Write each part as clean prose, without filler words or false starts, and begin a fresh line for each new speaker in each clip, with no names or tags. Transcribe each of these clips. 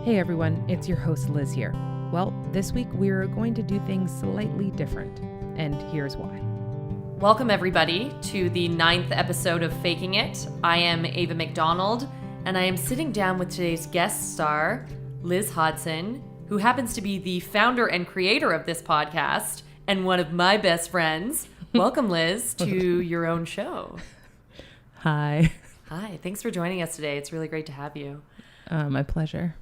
Hey everyone, it's your host Liz here. Well, this week we're going to do things slightly different, and here's why.
Welcome everybody to the 9th episode of Faking It. I am Ava McDonald, and I am sitting down with today's guest star, Liz Hodgson, who happens to be the founder and creator of this podcast, and one of my best friends. Welcome, Liz, to your own show.
Hi.
Hi, thanks for joining us today. It's really great to have you.
My pleasure.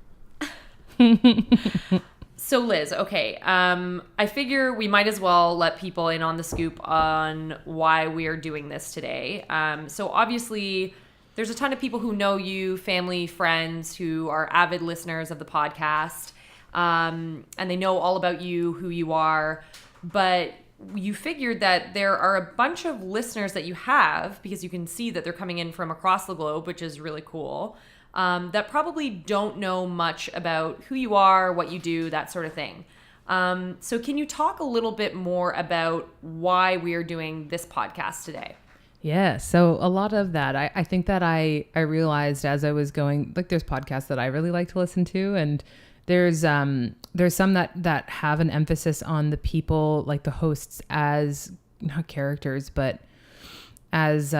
So Liz, okay, I figure we might as well let people in on the scoop on why we are doing this today. So obviously there's a ton of people who know you, family, friends, who are avid listeners of the podcast, and they know all about you, who you are, but you figured that there are a bunch of listeners that you have, because you can see that they're coming in from across the globe, which is really cool. That probably don't know much about who you are, what you do, that sort of thing. So can you talk a little bit more about why we are doing this podcast today?
Yeah, so a lot of that, I think that I realized as I was going, like there's podcasts that I really like to listen to, and there's some that have an emphasis on the people, like the hosts, as not characters, but as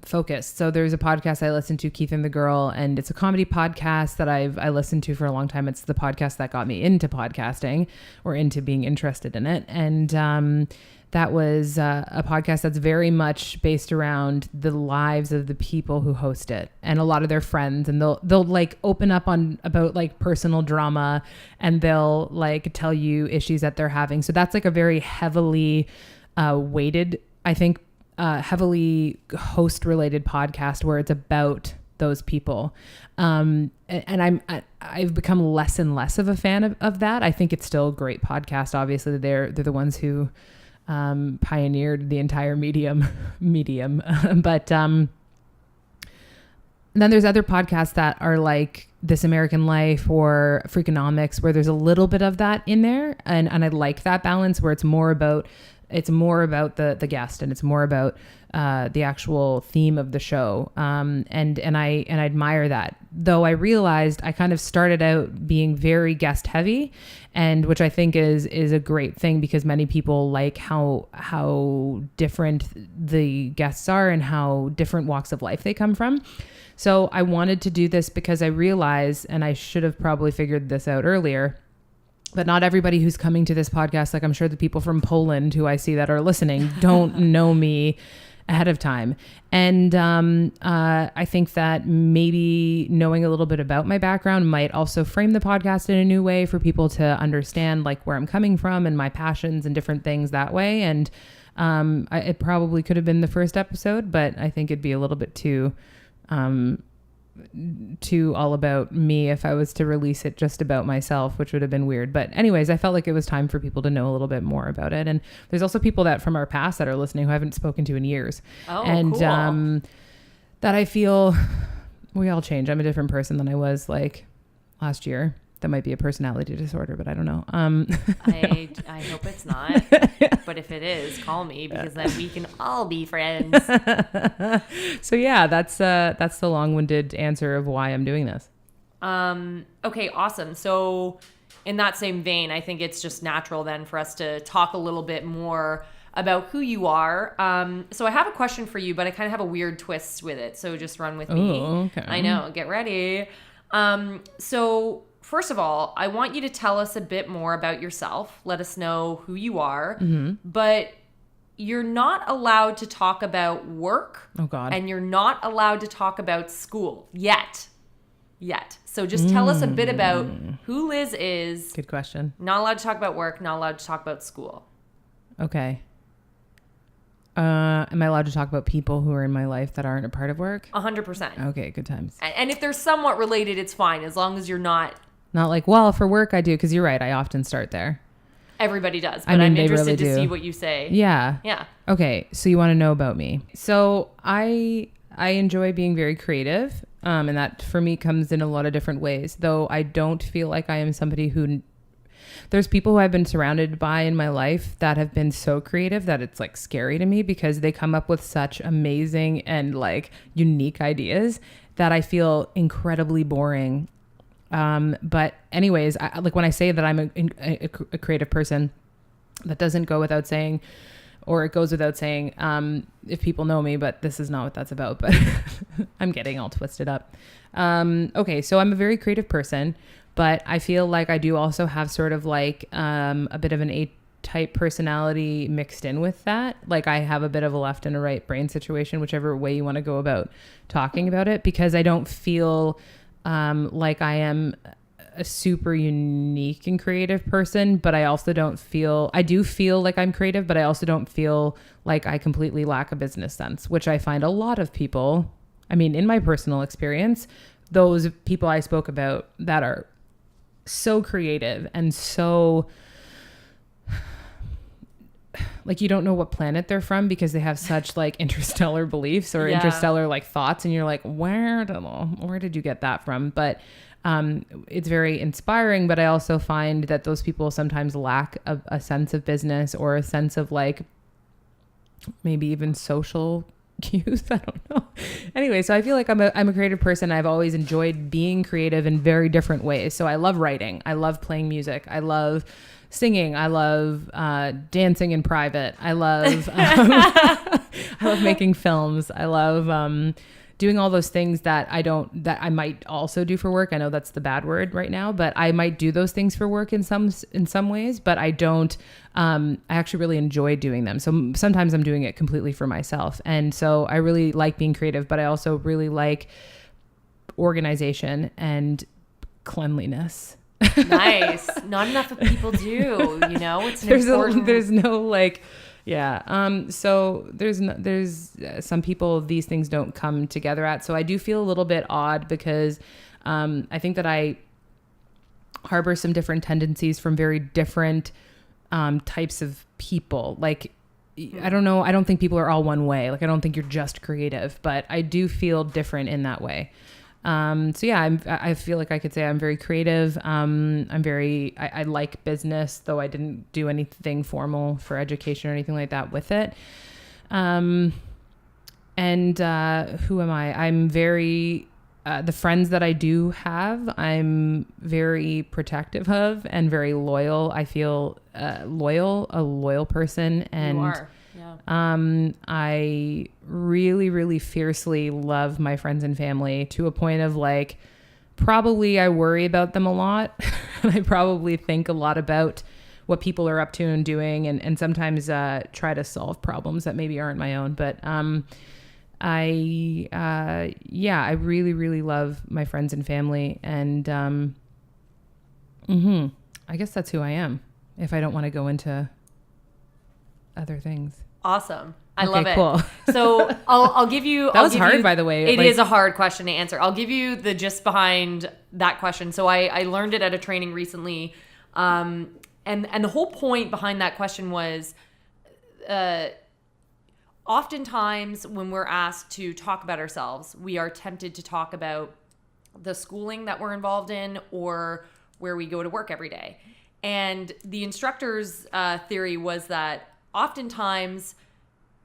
focused. So there's a podcast I listen to, Keith and the Girl, and it's a comedy podcast that I listened to for a long time. It's the podcast that got me into podcasting, or into being interested in it. And that was a podcast that's very much based around the lives of the people who host it, and a lot of their friends, and they'll like open up about like personal drama, and they'll like tell you issues that they're having. So that's like a very heavily weighted, I think, heavily host related podcast where it's about those people. And I've become less and less of a fan of that. I think it's still a great podcast. Obviously they're the ones who pioneered the entire medium. But then there's other podcasts that are like This American Life or Freakonomics, where there's a little bit of that in there. And I like that balance where it's more about the guest, and it's more about the actual theme of the show. And I admire that. Though I realized I kind of started out being very guest heavy, and which I think is a great thing, because many people like how different the guests are and how different walks of life they come from. So I wanted to do this because I realized, and I should have probably figured this out earlier, but not everybody who's coming to this podcast, like I'm sure the people from Poland who I see that are listening, don't know me ahead of time. And I think that maybe knowing a little bit about my background might also frame the podcast in a new way for people to understand like where I'm coming from and my passions and different things that way. And it probably could have been the first episode, but I think it'd be a little bit too all about me if I was to release it just about myself, which would have been weird. But anyways, I felt like it was time for people to know a little bit more about it. And there's also people that from our past that are listening who I haven't spoken to in years.
Oh,
and
cool.
That I feel we all change. I'm a different person than I was like last year. That might be a personality disorder, but I don't know.
I hope it's not. But if it is, call me, because then we can all be friends.
So yeah, that's the long-winded answer of why I'm doing this.
Okay, awesome. So in that same vein, I think it's just natural then for us to talk a little bit more about who you are. So I have a question for you, but I kind of have a weird twist with it. So just run with me.
Oh, okay.
I know. Get ready. So first of all, I want you to tell us a bit more about yourself. Let us know who you are. Mm-hmm. But you're not allowed to talk about work.
Oh, God.
And you're not allowed to talk about school yet. So just tell us a bit about who Liz is.
Good question.
Not allowed to talk about work. Not allowed to talk about school.
Okay. Am I allowed to talk about people who are in my life that aren't a part of work?
100%.
Okay, good times.
And if they're somewhat related, it's fine, as long as you're not...
Not like, well, for work I do, because you're right, I often start there.
Everybody does, but
I mean,
I'm
they
interested
really
to
do.
see what you say.
Yeah.
Yeah.
Okay, so you want to know about me. So I enjoy being very creative, and that for me comes in a lot of different ways, though I don't feel like I am somebody who... There's people who I've been surrounded by in my life that have been so creative that it's like scary to me, because they come up with such amazing and like unique ideas that I feel incredibly boring But anyways, like when I say that I'm a creative person, that doesn't go without saying, or it goes without saying, if people know me, but this is not what that's about, but I'm getting all twisted up. Okay. So I'm a very creative person, but I feel like I do also have sort of like, a bit of an A-type personality mixed in with that. Like I have a bit of a left and a right brain situation, whichever way you want to go about talking about it, because I don't feel, like I am a super unique and creative person, but I also I do feel like I'm creative, but I also don't feel like I completely lack a business sense, which I find a lot of people, I mean, in my personal experience, those people I spoke about that are so creative and so like, you don't know what planet they're from because they have such like interstellar beliefs or interstellar like thoughts. And you're like, where did you get that from? But it's very inspiring, but I also find that those people sometimes lack a sense of business or a sense of like maybe even social cues. I don't know. Anyway, so I feel like I'm a creative person. I've always enjoyed being creative in very different ways. So I love writing. I love playing music. I love singing. I love dancing in private. I love I love making films. I love doing all those things that I might also do for work. I know that's the bad word right now, but I might do those things for work in some ways, but I don't, I actually really enjoy doing them. So sometimes I'm doing it completely for myself. And so I really like being creative, but I also really like organization and cleanliness.
Nice. Not enough of people do, it's important.
There's no like, yeah. So there's some people these things don't come together at. So I do feel a little bit odd because I think that I harbor some different tendencies from very different types of people. Like, I don't know. I don't think people are all one way. Like, I don't think you're just creative, but I do feel different in that way. So yeah, I feel like I could say I'm very creative. I like business, though I didn't do anything formal for education or anything like that with it. And who am I? I'm very, the friends that I do have, I'm very protective of and very loyal. I feel, a loyal person. And
you are. Yeah.
I really, really fiercely love my friends and family to a point of like, probably I worry about them a lot. I probably think a lot about what people are up to and doing, and sometimes try to solve problems that maybe aren't my own. But I really, really love my friends and family, and I guess that's who I am. If I don't want to go into other things.
Awesome. I love it.
Cool.
So I'll give you.
That was hard, by the way.
It is a hard question to answer. I'll give you the gist behind that question. So I learned it at a training recently, and the whole point behind that question was, oftentimes when we're asked to talk about ourselves, we are tempted to talk about the schooling that we're involved in or where we go to work every day. And the instructor's theory was that oftentimes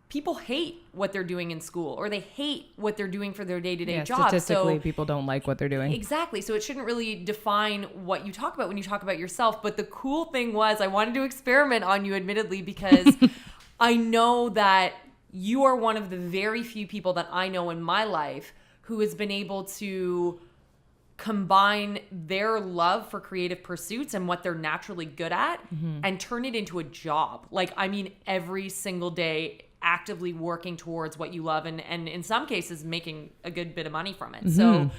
people hate what they're doing in school, or they hate what they're doing for their day-to-day job.
Statistically, people don't like what they're doing.
Exactly. So it shouldn't really define what you talk about when you talk about yourself. But the cool thing was, I wanted to experiment on you, admittedly, because I know that you are one of the very few people that I know in my life who has been able to combine their love for creative pursuits and what they're naturally good at and turn it into a job. Like, I mean, every single day actively working towards what you love and in some cases making a good bit of money from it. So,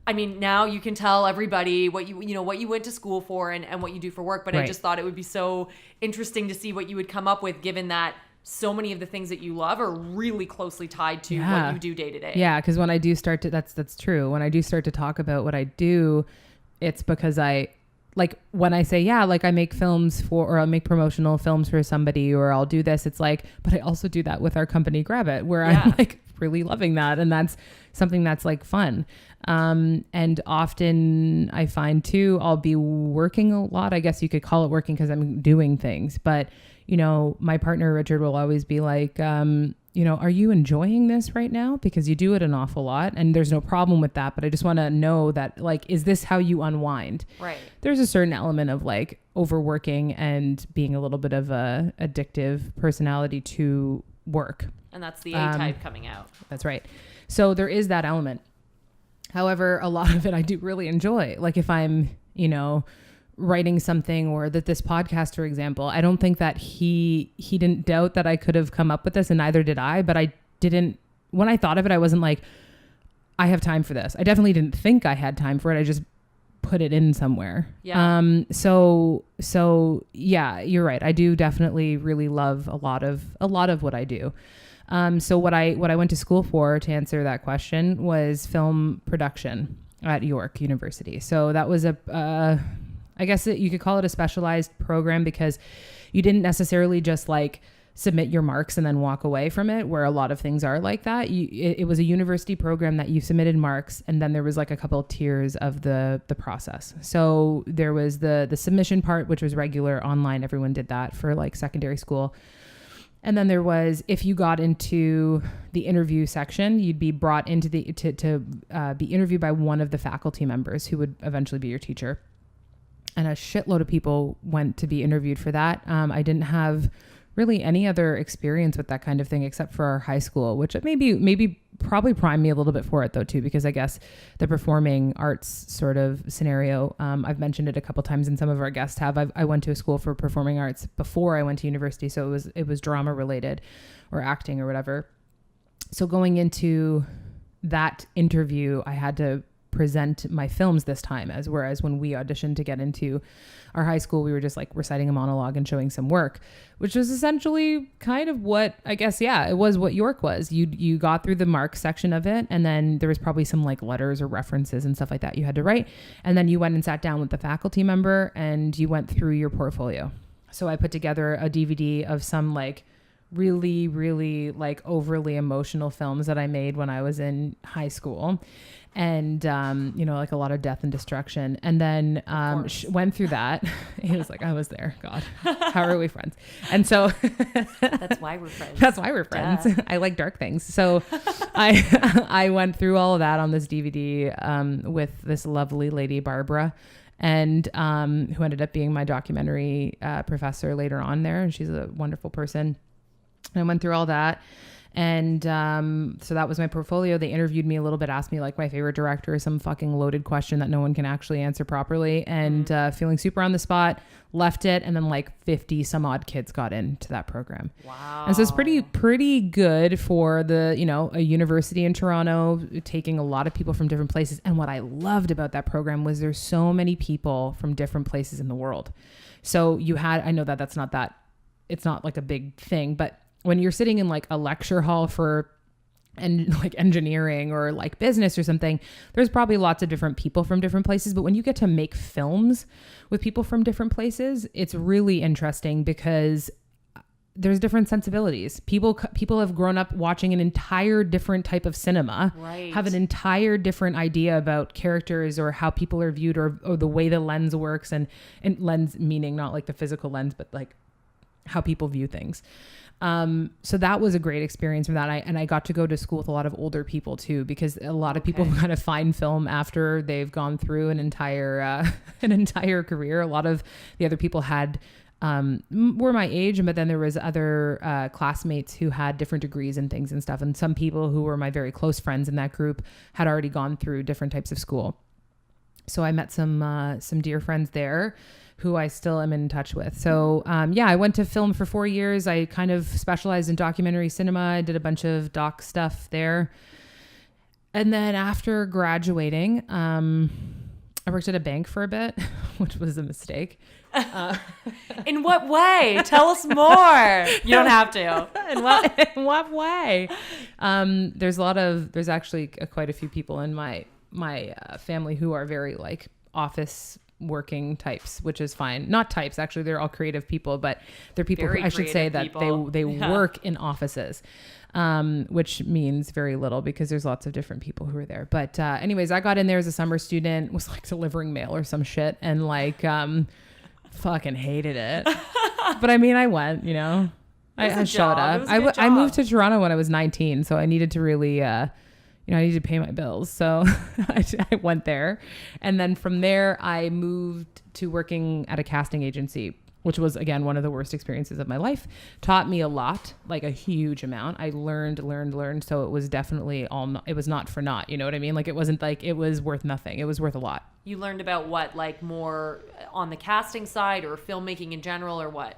I mean, now you can tell everybody what what you went to school for and what you do for work. But right. I just thought it would be so interesting to see what you would come up with, given that so many of the things that you love are really closely tied to what you do day to day. Yeah,
because when I do start to, that's true. When I do start to talk about what I do, it's because when I say, I make films or I'll make promotional films for somebody, or I'll do this, it's like, but I also do that with our company, Grab It, where I'm like really loving that. And that's something that's like fun. And often I find too, I'll be working a lot. I guess you could call it working because I'm doing things, but my partner, Richard, will always be like, are you enjoying this right now? Because you do it an awful lot and there's no problem with that. But I just want to know that, like, is this how you unwind?
Right.
There's a certain element of like overworking and being a little bit of a addictive personality to work.
And that's the A-type coming out. That's
right. So there is that element. However, a lot of it I do really enjoy. Like if I'm, writing something, or that this podcast, for example, I don't think that he didn't doubt that I could have come up with this, and neither did I, but I didn't, when I thought of it, I wasn't like, I have time for this. I definitely didn't think I had time for it. I just put it in somewhere.
Yeah.
So yeah, you're right. I do definitely really love a lot of what I do. So what I went to school for, to answer that question, was film production at York University. So that was I guess you could call it a specialized program, because you didn't necessarily just like submit your marks and then walk away from it, where a lot of things are like that. It was a university program that you submitted marks, and then there was like a couple of tiers of the process. So there was the submission part, which was regular online. Everyone did that for like secondary school. And then there was, if you got into the interview section, you'd be brought into to be interviewed by one of the faculty members who would eventually be your teacher. And a shitload of people went to be interviewed for that. I didn't have really any other experience with that kind of thing except for our high school, which maybe probably primed me a little bit for it though too, because I guess the performing arts sort of scenario, I've mentioned it a couple times and some of our guests have. I went to a school for performing arts before I went to university, so it was drama related or acting or whatever. So going into that interview, I had to present my films this time, whereas when we auditioned to get into our high school, we were just like reciting a monologue and showing some work, which was essentially kind of what, I guess, yeah, it was what York was. You got through the mark section of it, and then there was probably some like letters or references and stuff like that you had to write, and then you went and sat down with the faculty member and you went through your portfolio. So I put together a DVD of some like really, really like overly emotional films that I made when I was in high school. And, like a lot of death and destruction. And then went through that. He was like, I was there. God, how are we friends? And so
that's why we're friends.
Duh. I like dark things. So I went through all of that on this DVD with this lovely lady, Barbara, and who ended up being my documentary professor later on there. And she's a wonderful person. And I went through all that. And so that was my portfolio. They interviewed me a little bit, asked me like my favorite director, some fucking loaded question that no one can actually answer properly. And feeling super on the spot, left it. And then like 50 some odd kids got into that program.
Wow.
And so it's pretty good for the, a university in Toronto, taking a lot of people from different places. And what I loved about that program was there's so many people from different places in the world. So I know that's not it's not like a big thing, but when you're sitting in like a lecture hall for like engineering or like business or something, there's probably lots of different people from different places. But when you get to make films with people from different places, it's really interesting because there's different sensibilities. People have grown up watching an entire different type of cinema,
right,
have an entire different idea about characters or how people are viewed or the way the lens works, and lens meaning not like the physical lens, but like how people view things. So that was a great experience from that. I got to go to school with a lot of older people too, because a lot of people kind of find film after they've gone through an entire career. A lot of the other people were my age, but then there was other classmates who had different degrees and things and stuff. And some people who were my very close friends in that group had already gone through different types of school. So I met some dear friends there who I still am in touch with. So I went to film for 4 years. I kind of specialized in documentary cinema. I did a bunch of doc stuff there. And then after graduating, I worked at a bank for a bit, which was a mistake.
In what way? Tell us more. You don't have to.
In what way? There's actually quite a few people in my family who are very like office working types, which is fine. Not types, actually, they're all creative people, but they're people
very
who I should say that
people.
they work in offices, which means very little because there's lots of different people who are there. But anyways, I got in there as a summer student, was like delivering mail or some shit, and like fucking hated it. But I mean, I went, I showed up. I moved to Toronto when I was 19, so I needed to really, I needed to pay my bills. So I went there. And then from there, I moved to working at a casting agency, which was, again, one of the worst experiences of my life. Taught me a lot, like a huge amount. I learned. So it was definitely it was not for naught. You know what I mean? Like, it wasn't like it was worth nothing. It was worth a lot.
You learned about what, like more on the casting side or filmmaking in general, or what?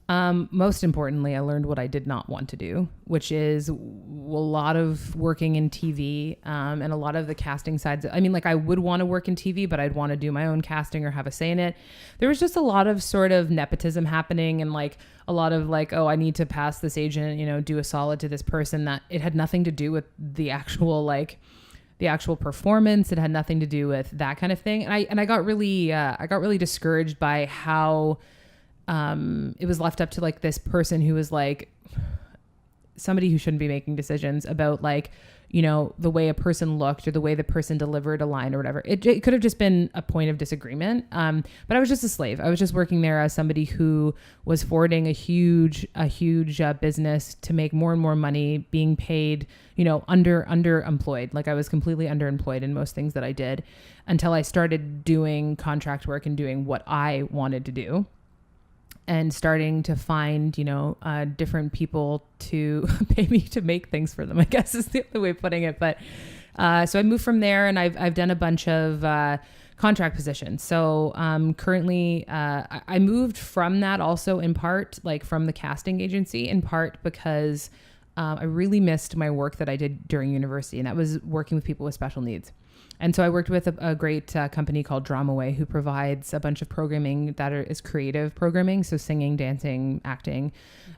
Most importantly, I learned what I did not want to do, which is a lot of working in TV, and a lot of the casting sides. I mean, like, I would want to work in TV, but I'd want to do my own casting or have a say in it. There was just a lot of sort of nepotism happening, and like a lot of like, oh, I need to pass this agent, do a solid to this person, that it had nothing to do with the actual performance. It had nothing to do with that kind of thing. And I got really discouraged by how it was left up to like this person who was like somebody who shouldn't be making decisions about like, the way a person looked or the way the person delivered a line or whatever. It could have just been a point of disagreement. But I was just a slave. I was just working there as somebody who was forwarding a huge business to make more and more money, being paid, underemployed. Like, I was completely underemployed in most things that I did until I started doing contract work and doing what I wanted to do. And starting to find, different people to pay me to make things for them, I guess is the other way of putting it. But so I moved from there, and I've done a bunch of contract positions. So currently, I moved from that also in part, like from the casting agency, in part because I really missed my work that I did during university, and that was working with people with special needs. And so I worked with a great company called Dramaway, who provides a bunch of programming that is creative programming. So singing, dancing, acting,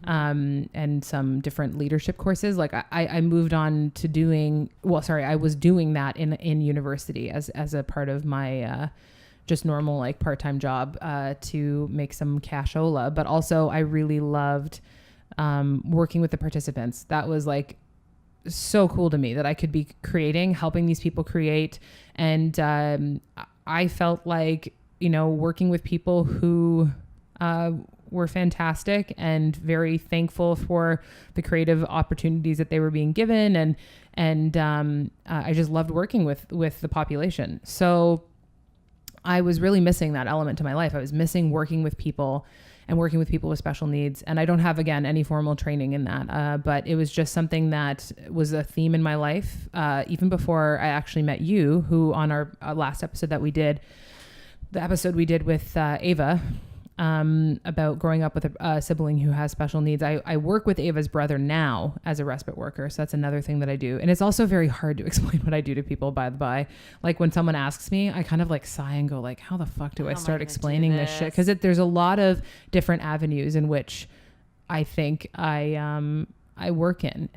and some different leadership courses. Like I moved on to I was doing that in university as a part of my just normal like part-time job to make some cashola. But also I really loved working with the participants. That was like so cool to me that I could be helping these people create. And I felt like, working with people who were fantastic and very thankful for the creative opportunities that they were being given. And I just loved working with the population. So I was really missing that element to my life. I was missing working with people and working with people with special needs. And I don't have, again, any formal training in that. But it was just something that was a theme in my life, even before I actually met you, who on our last episode that we did, the episode we did with Ava, about growing up with a sibling who has special needs. I work with Ava's brother now as a respite worker. So that's another thing that I do. And it's also very hard to explain what I do to people, by the by. Like when someone asks me, I kind of like sigh and go like, how the fuck do I start explaining this shit? Because there's a lot of different avenues in which I think I work in.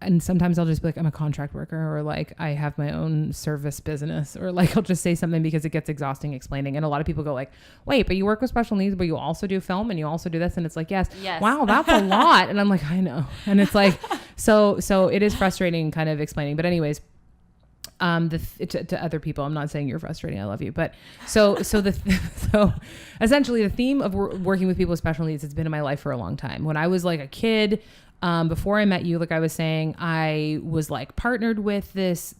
And sometimes I'll just be like, I'm a contract worker, or like I have my own service business, or like I'll just say something because it gets exhausting explaining. And a lot of people go like, wait, but you work with special needs, but you also do film and you also do this. And it's like, yes. Wow, that's a lot. And I'm like, I know. And it's like, so it is frustrating kind of explaining. But anyways, to other people, I'm not saying you're frustrating. I love you. But so essentially the theme of working with people with special needs has been in my life for a long time. When I was like a kid, before I met you, like I was saying, I was like partnered with this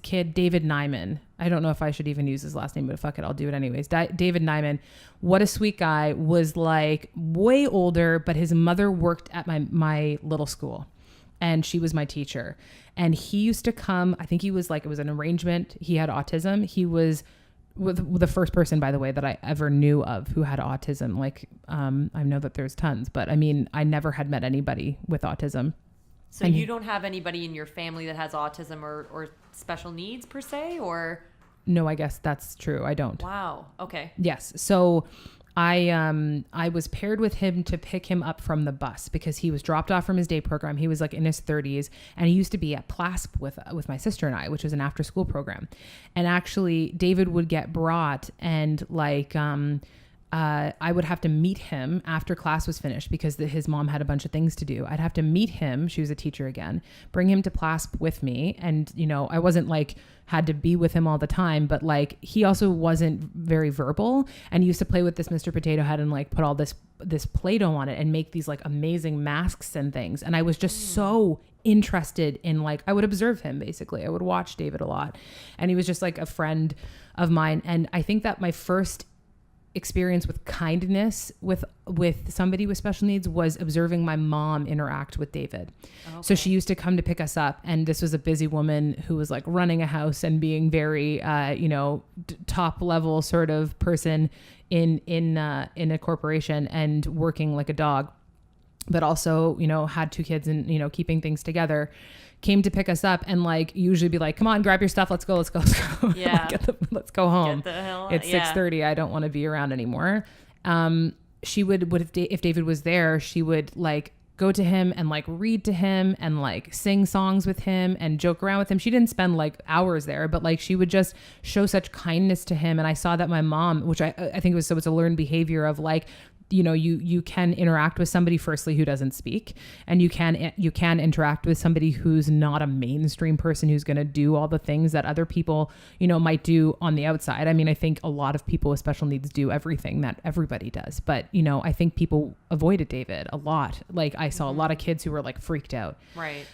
kid, David Nyman. I don't know if I should even use his last name, but fuck it, I'll do it anyways. David Nyman, what a sweet guy, was like way older, but his mother worked at my little school, and she was my teacher. And he used to come, I think he was like, it was an arrangement. He had autism. He was the first person, by the way, that I ever knew of who had autism. Like, I know that there's tons, but I mean, I never had met anybody with autism.
So you don't have anybody in your family that has autism or special needs per se, or?
No, I guess that's true. I don't.
Wow. Okay.
Yes. So I was paired with him to pick him up from the bus because he was dropped off from his day program. He was like in his 30s, and he used to be at PLASP with my sister and I, which was an after school program. And actually David would get brought and like, I would have to meet him after class was finished because his mom had a bunch of things to do. I'd have to meet him. She was a teacher again, bring him to class with me. And, you know, I wasn't like had to be with him all the time, but like he also wasn't very verbal and he used to play with this Mr. Potato Head and like put all this Play-Doh on it and make these like amazing masks and things. And I was just so interested in like, I would observe him basically. I would watch David a lot. And he was just like a friend of mine. And I think that my first experience with kindness with somebody with special needs was observing my mom interact with David. Okay. So she used to come to pick us up, and this was a busy woman who was like running a house and being very top level sort of person in a corporation and working like a dog, but also, you know, had 2 kids and, you know, keeping things together. Came to pick us up and like usually be like, come on, grab your stuff. Let's go.
Yeah.
Let's go home.
Get the hell,
it's 6:30. I don't want to be around anymore. She would if David was there, she would like go to him and like read to him and like sing songs with him and joke around with him. She didn't spend like hours there, but like she would just show such kindness to him. And I saw that my mom, which I think it was, so it's a learned behavior of like, you know, you can interact with somebody firstly who doesn't speak, and you can interact with somebody who's not a mainstream person who's going to do all the things that other people, you know, might do on the outside. I mean, I think a lot of people with special needs do everything that everybody does, but you know, I think people avoided David a lot. Like I saw a lot of kids who were like freaked out.
Right.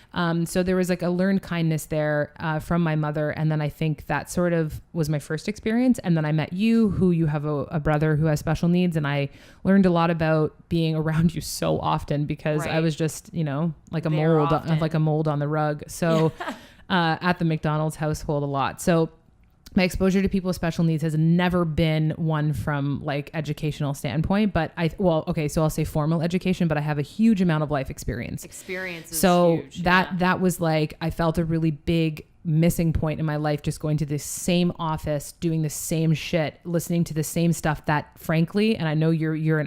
So there was like a learned kindness there from my mother, and then I think that sort of was my first experience. And then I met you, who you have a brother who has special needs, and I learned a lot about being around you so often because I was just, you know, like a mold on the rug. So at the McDonald's household a lot. So my exposure to people with special needs has never been one from like educational standpoint, but so I'll say formal education, but I have a huge amount of life experience.
Experience is
so
huge,
that was like, I felt a really big missing point in my life, just going to this same office, doing the same shit, listening to the same stuff that frankly, and I know you're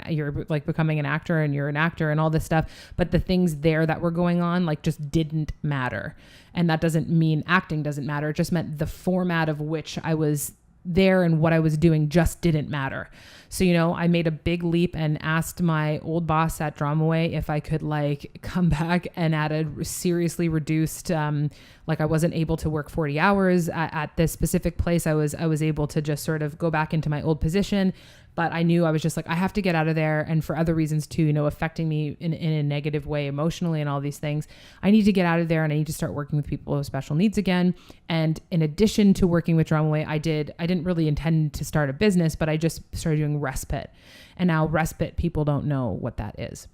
like becoming an actor and you're an actor and all this stuff, but the things there that were going on like just didn't matter. And that doesn't mean acting doesn't matter. It just meant the format of which I was there and what I was doing just didn't matter. So, you know, I made a big leap and asked my old boss at Dramaway if I could like come back and at a seriously reduced, like I wasn't able to work 40 hours at this specific place. I was able to just sort of go back into my old position. But I knew I was just like, I have to get out of there. And for other reasons too, you know, affecting me in a negative way emotionally and all these things, I need to get out of there and I need to start working with people with special needs again. And in addition to working with Dramaway, I didn't really intend to start a business, but I just started doing respite. And now respite, people don't know what that is.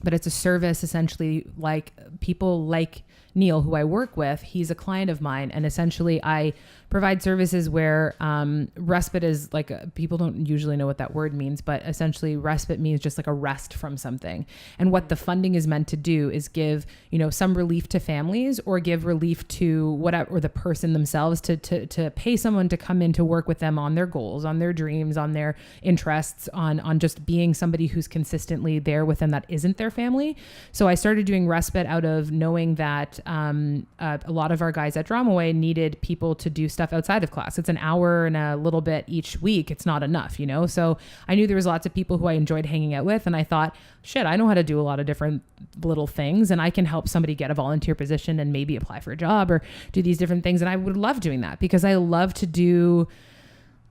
But it's a service essentially, like people like Neil, who I work with, he's a client of mine. And essentially I provide services where respite is like, people don't usually know what that word means, but essentially respite means just like a rest from something. And what the funding is meant to do is give, you know, some relief to families or give relief to whatever, or the person themselves to pay someone to come in to work with them on their goals, on their dreams, on their interests, on just being somebody who's consistently there with them that isn't their family. So I started doing respite out of knowing that a lot of our guys at Dramaway needed people to do stuff outside of class. It's an hour and a little bit each week. It's not enough, you know? So I knew there was lots of people who I enjoyed hanging out with. And I thought, shit, I know how to do a lot of different little things and I can help somebody get a volunteer position and maybe apply for a job or do these different things. And I would love doing that because I love to do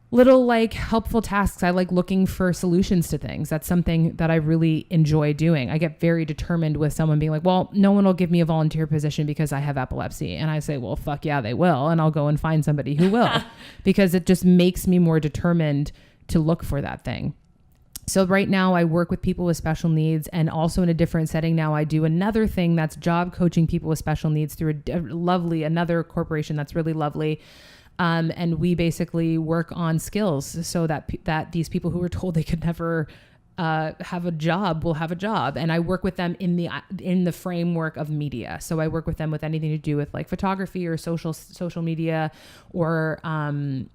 little like helpful tasks. I like looking for solutions to things. That's something that I really enjoy doing. I get very determined with someone being like, well, no one will give me a volunteer position because I have epilepsy. And I say, well, fuck yeah, they will. And I'll go and find somebody who will because it just makes me more determined to look for that thing. So right now I work with people with special needs, and also in a different setting now I do another thing that's job coaching people with special needs through another corporation that's really lovely. And we basically work on skills so that these people who were told they could never have a job will have a job. And I work with them in the framework of media. So I work with them with anything to do with like photography or social media or with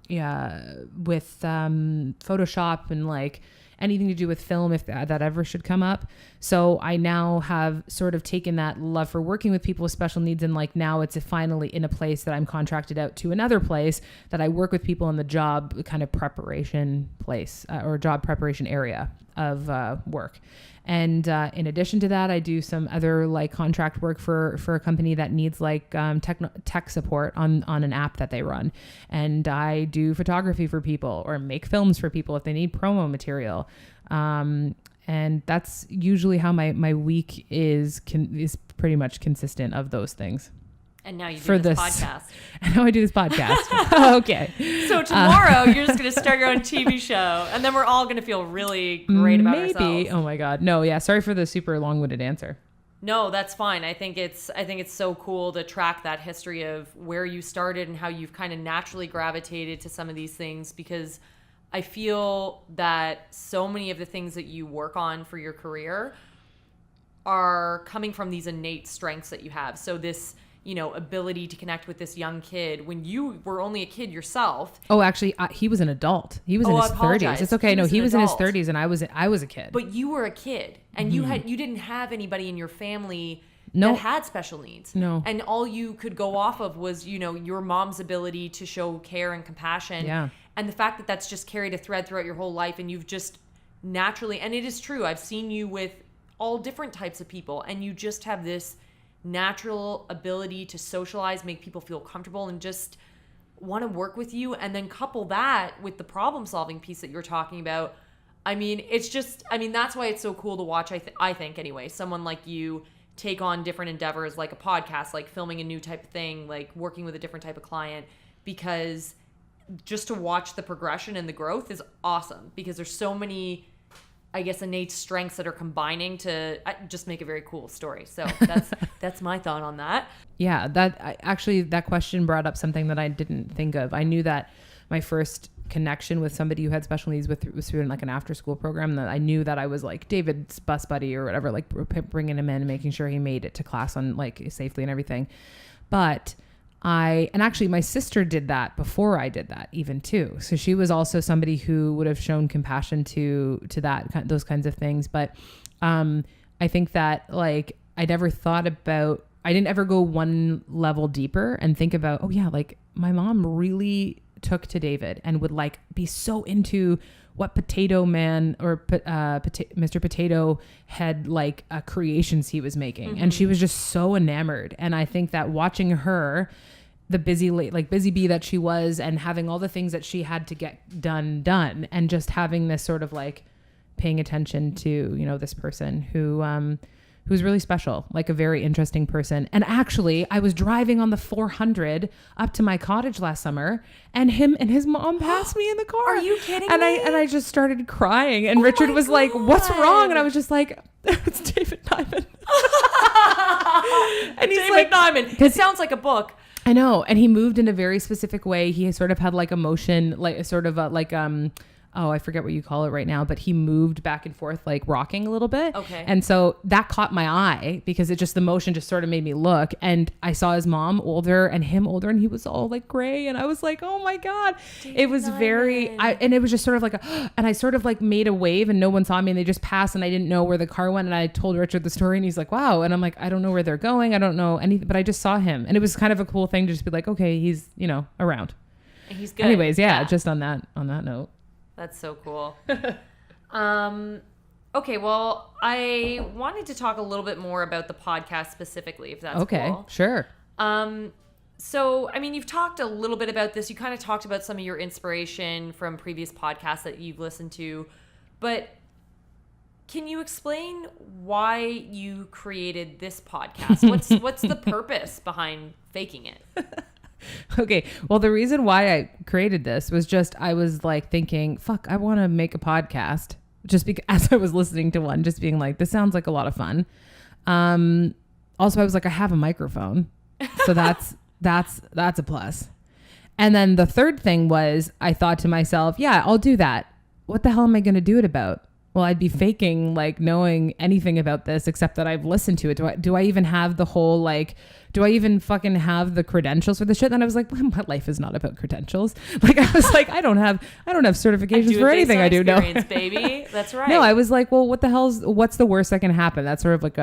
Photoshop and like anything to do with film, if that ever should come up. So I now have sort of taken that love for working with people with special needs, and like now it's finally in a place that I'm contracted out to another place that I work with people in the job kind of preparation place or job preparation area of work. And in addition to that, I do some other like contract work for a company that needs like tech support on an app that they run. And I do photography for people or make films for people if they need promo material. And that's usually how my week is pretty much consistent of those things.
And now you do this podcast.
And now I do this podcast. Okay.
So tomorrow you're just going to start your own TV show, and then we're all going to feel really great about ourselves.
Oh my God. No, yeah. Sorry for the super long-winded answer.
No, that's fine. I think it's so cool to track that history of where you started and how you've kind of naturally gravitated to some of these things, because I feel that so many of the things that you work on for your career are coming from these innate strengths that you have. So this, ability to connect with this young kid when you were only a kid yourself.
Oh, actually, he was an adult. He was in his 30s. It's okay. He was in his 30s, and I was a kid.
But you were a kid, and you didn't have anybody in your family that had special needs.
No.
And all you could go off of was, your mom's ability to show care and compassion.
Yeah.
And the fact that that's just carried a thread throughout your whole life, and you've just naturally, and it is true, I've seen you with all different types of people, and you just have this natural ability to socialize, make people feel comfortable, and just want to work with you. And then couple that with the problem solving piece that you're talking about. I mean, that's why it's so cool to watch. I think anyway, someone like you take on different endeavors, like a podcast, like filming a new type of thing, like working with a different type of client, because just to watch the progression and the growth is awesome, because there's so many, I guess, innate strengths that are combining to just make a very cool story. So that's my thought on that.
Yeah, that question brought up something that I didn't think of. I knew that my first connection with somebody who had special needs was through like an after school program, that I knew that I was like David's bus buddy or whatever, like bringing him in and making sure he made it to class on like safely and everything. But actually my sister did that before I did that even too. So she was also somebody who would have shown compassion to those kinds of things. But I think that like I didn't ever go one level deeper and think about, oh yeah, like my mom really took to David and would like be so into what Potato Man or Mr. Potato Head like creations he was making. Mm-hmm. And she was just so enamored. And I think that watching her, the busy bee that she was, and having all the things that she had to get done, and just having this sort of like paying attention to, this person who's really special, like a very interesting person. And actually, I was driving on the 400 up to my cottage last summer, and him and his mom passed me in the car.
Are you kidding
me?
And
I just started crying, and Richard was like, "What's wrong?" And I was just like, "It's David Nyman."
And he's David Nyman. It sounds like a book.
I know. And he moved in a very specific way. He sort of had like a motion, like sort of I forget what you call it right now, but he moved back and forth, like rocking a little bit.
Okay.
And so that caught my eye because the motion just sort of made me look, and I saw his mom older and him older, and he was all like gray. And I was like, oh my God, it was and it was just sort of like and I sort of like made a wave and no one saw me, and they just passed, and I didn't know where the car went. And I told Richard the story, and he's like, wow. And I'm like, I don't know where they're going. I don't know anything, but I just saw him. And it was kind of a cool thing to just be like, okay, he's, around.
And he's good.
Anyways. Yeah. Just on that note.
That's so cool. Okay, well, I wanted to talk a little bit more about the podcast specifically, if that's
okay,
cool.
Sure.
So, I mean, you've talked a little bit about this. You kind of talked about some of your inspiration from previous podcasts that you've listened to. But can you explain why you created this podcast? What's the purpose behind faking it?
Okay. Well, the reason why I created this was just, I was like thinking, fuck, I want to make a podcast, just because as I was listening to one, just being like, this sounds like a lot of fun. Also, I was like, I have a microphone. So that's a plus. And then the third thing was, I thought to myself, yeah, I'll do that. What the hell am I going to do it about? Well, I'd be faking like knowing anything about this except that I've listened to it. Do I even have the whole like do I even fucking have the credentials for the shit? And then I was like, well, my life is not about credentials. Like, I was like, I don't have certifications for anything I do. No,
baby. That's right.
No, I was like, well, what's the worst that can happen? That's sort of like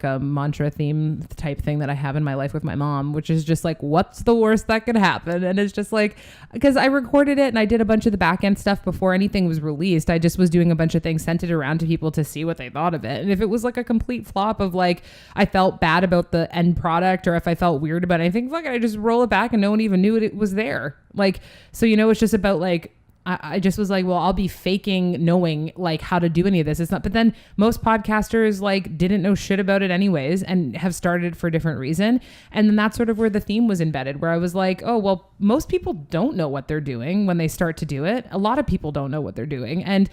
a mantra theme type thing that I have in my life with my mom, which is just like, what's the worst that could happen? And it's just like, because I recorded it and I did a bunch of the back end stuff before anything was released. I just was doing a bunch of things, sent it around to people to see what they thought of it. And if it was like a complete flop of like, I felt bad about the end product, or if I felt weird about anything, fuck it, I just roll it back and no one even knew it was there. Like, so, it's just about like, I just was like, well, I'll be faking knowing like how to do any of this. It's not, but then most podcasters like didn't know shit about it anyways and have started for a different reason. And then that's sort of where the theme was embedded, where I was like, oh, well, most people don't know what they're doing when they start to do it. A lot of people don't know what they're doing. And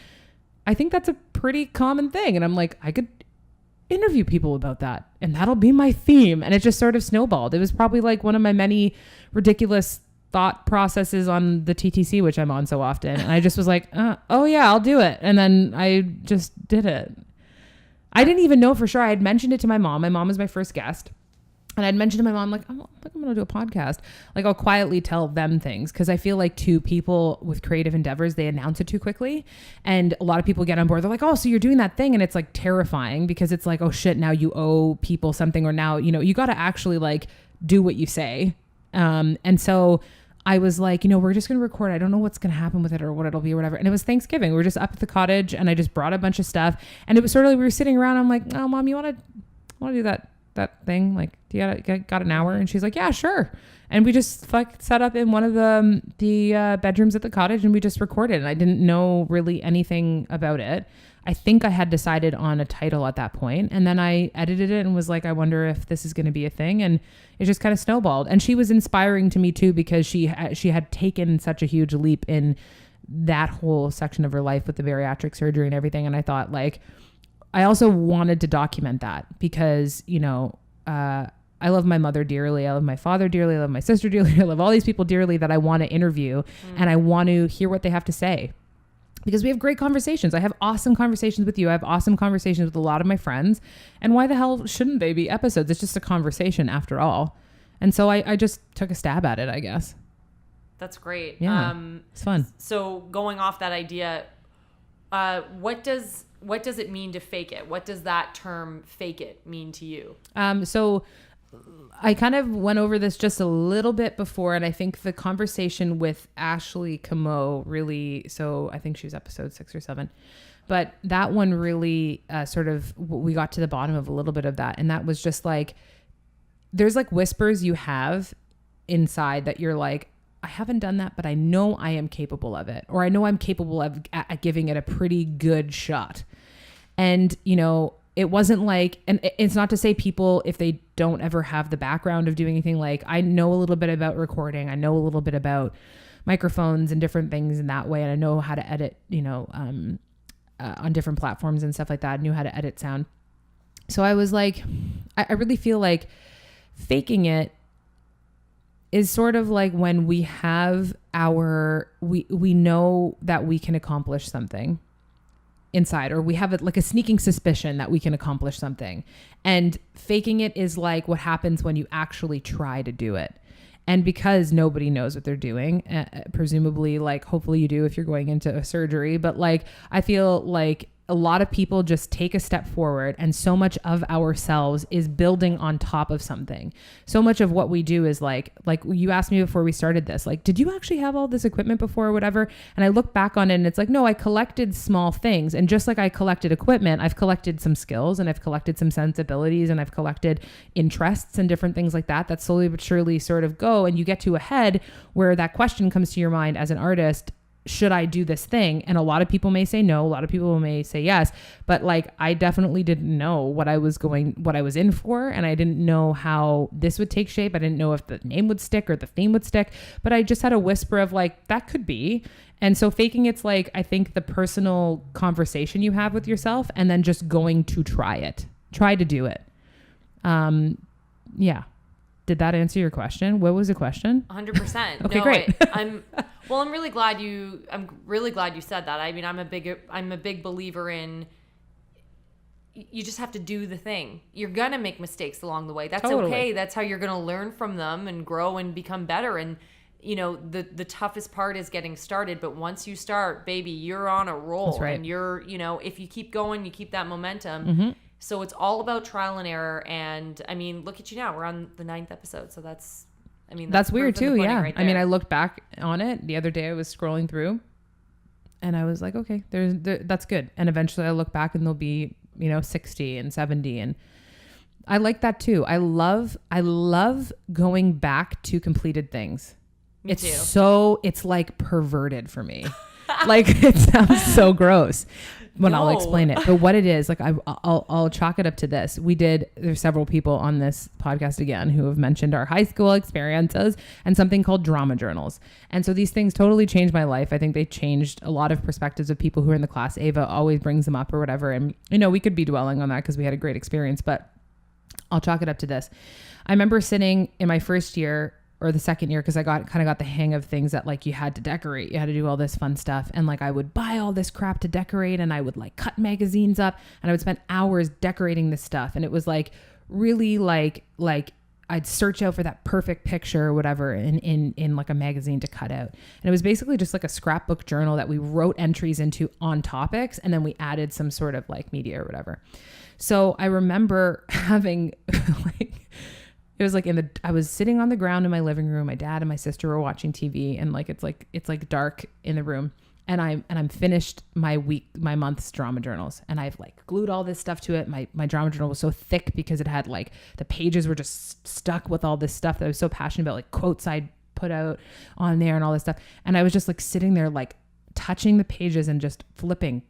I think that's a pretty common thing. And I'm like, I could interview people about that and that'll be my theme. And it just sort of snowballed. It was probably like one of my many ridiculous thought processes on the TTC, which I'm on so often. And I just was like, oh yeah, I'll do it. And then I just did it. I didn't even know for sure. I had mentioned it to my mom. My mom was my first guest. And I'd mentioned to my mom, like, I'm going to do a podcast. Like, I'll quietly tell them things. Because I feel like too, people with creative endeavors, they announce it too quickly. And a lot of people get on board. They're like, oh, so you're doing that thing. And it's like terrifying because it's like, oh shit, now you owe people something. Or now, you got to actually like do what you say. And so I was like, we're just going to record. I don't know what's going to happen with it or what it'll be or whatever. And it was Thanksgiving. We were just up at the cottage and I just brought a bunch of stuff. And it was sort of like we were sitting around. I'm like, oh, Mom, you want to do that thing? Like, do you got an hour? And she's like, yeah, sure. And we just set up in one of the bedrooms at the cottage and we just recorded. And I didn't know really anything about it. I think I had decided on a title at that point, and then I edited it and was like, I wonder if this is going to be a thing. And it just kind of snowballed. And she was inspiring to me too, because she had taken such a huge leap in that whole section of her life with the bariatric surgery and everything. And I thought, like, I also wanted to document that because, I love my mother dearly. I love my father dearly. I love my sister dearly. I love all these people dearly that I want to interview and I want to hear what they have to say. Because we have great conversations. I have awesome conversations with you. I have awesome conversations with a lot of my friends. And why the hell shouldn't they be episodes? It's just a conversation after all. And so I just took a stab at it, I guess.
That's great.
Yeah, it's fun.
So going off that idea, what does it mean to fake it? What does that term fake it mean to you?
So I kind of went over this just a little bit before, and I think the conversation with Ashley Camo really, so I think she was episode 6 or 7, but that one really we got to the bottom of a little bit of that. And that was just like, there's like whispers you have inside that you're like, I haven't done that, but I know I am capable of it, or I know I'm capable of at giving it a pretty good shot. And, it wasn't like, and it's not to say people, if they don't ever have the background of doing anything, like I know a little bit about recording. I know a little bit about microphones and different things in that way. And I know how to edit, on different platforms and stuff like that. I knew how to edit sound. So I was like, I really feel like faking it is sort of like when we have we know that we can accomplish something inside, or we have like a sneaking suspicion that we can accomplish something, and faking it is like what happens when you actually try to do it. And because nobody knows what they're doing, presumably, like, hopefully you do if you're going into a surgery, but like, I feel like a lot of people just take a step forward, and so much of ourselves is building on top of something. So much of what we do is like you asked me before we started this, like, did you actually have all this equipment before or whatever? And I look back on it and it's like, no, I collected small things. And just like I collected equipment, I've collected some skills and I've collected some sensibilities and I've collected interests and different things like that slowly but surely sort of go. And you get to a head where that question comes to your mind as an artist: should I do this thing? And a lot of people may say no, a lot of people may say yes, but like, I definitely didn't know what I was in for. And I didn't know how this would take shape. I didn't know if the name would stick or the theme would stick, but I just had a whisper of like, that could be. And so faking it's like, I think the personal conversation you have with yourself and then just going to try to do it. Yeah. Did that answer your question? What was the question?
100%.
Okay,
no,
great.
I'm really glad you said that. I mean, I'm a big believer in, you just have to do the thing. You're going to make mistakes along the way. That's
Totally.
okay. That's how you're going to learn from them and grow and become better. And, you know, the toughest part is getting started. But once you start, baby, you're on a roll.
That's right.
And you're, you know, if you keep going, you keep that momentum.
Mm-hmm.
So it's all about trial and error. And I mean, look at you now. We're on the 9th episode. So that's
weird too. Yeah.
Right,
I mean, I looked back on it the other day. I was scrolling through and I was like, okay, that's good. And eventually I look back and there'll be, you know, 60 and 70. And I like that too. I love going back to completed things.
Me too.
It's like perverted for me. Like it sounds so gross when I'll explain it. But what it is, like I'll chalk it up to this. There's several people on this podcast again who have mentioned our high school experiences and something called drama journals. And so these things totally changed my life. I think they changed a lot of perspectives of people who are in the class. Ava always brings them up or whatever. And, you know, we could be dwelling on that because we had a great experience, but I'll chalk it up to this. I remember sitting in my first year or the second year, because I kind of got the hang of things that like you had to decorate, you had to do all this fun stuff. And like I would buy all this crap to decorate and I would like cut magazines up and I would spend hours decorating this stuff. And it was like really like I'd search out for that perfect picture or whatever in like a magazine to cut out. And it was basically just like a scrapbook journal that we wrote entries into on topics. And then we added some sort of like media or whatever. So I remember having like, it was like I was sitting on the ground in my living room. My dad and my sister were watching TV and like, it's like dark in the room. And I'm finished my month's drama journals. And I've like glued all this stuff to it. My drama journal was so thick because it had like, the pages were just stuck with all this stuff that I was so passionate about, like quotes I'd put out on there and all this stuff. And I was just like sitting there, like touching the pages and just flipping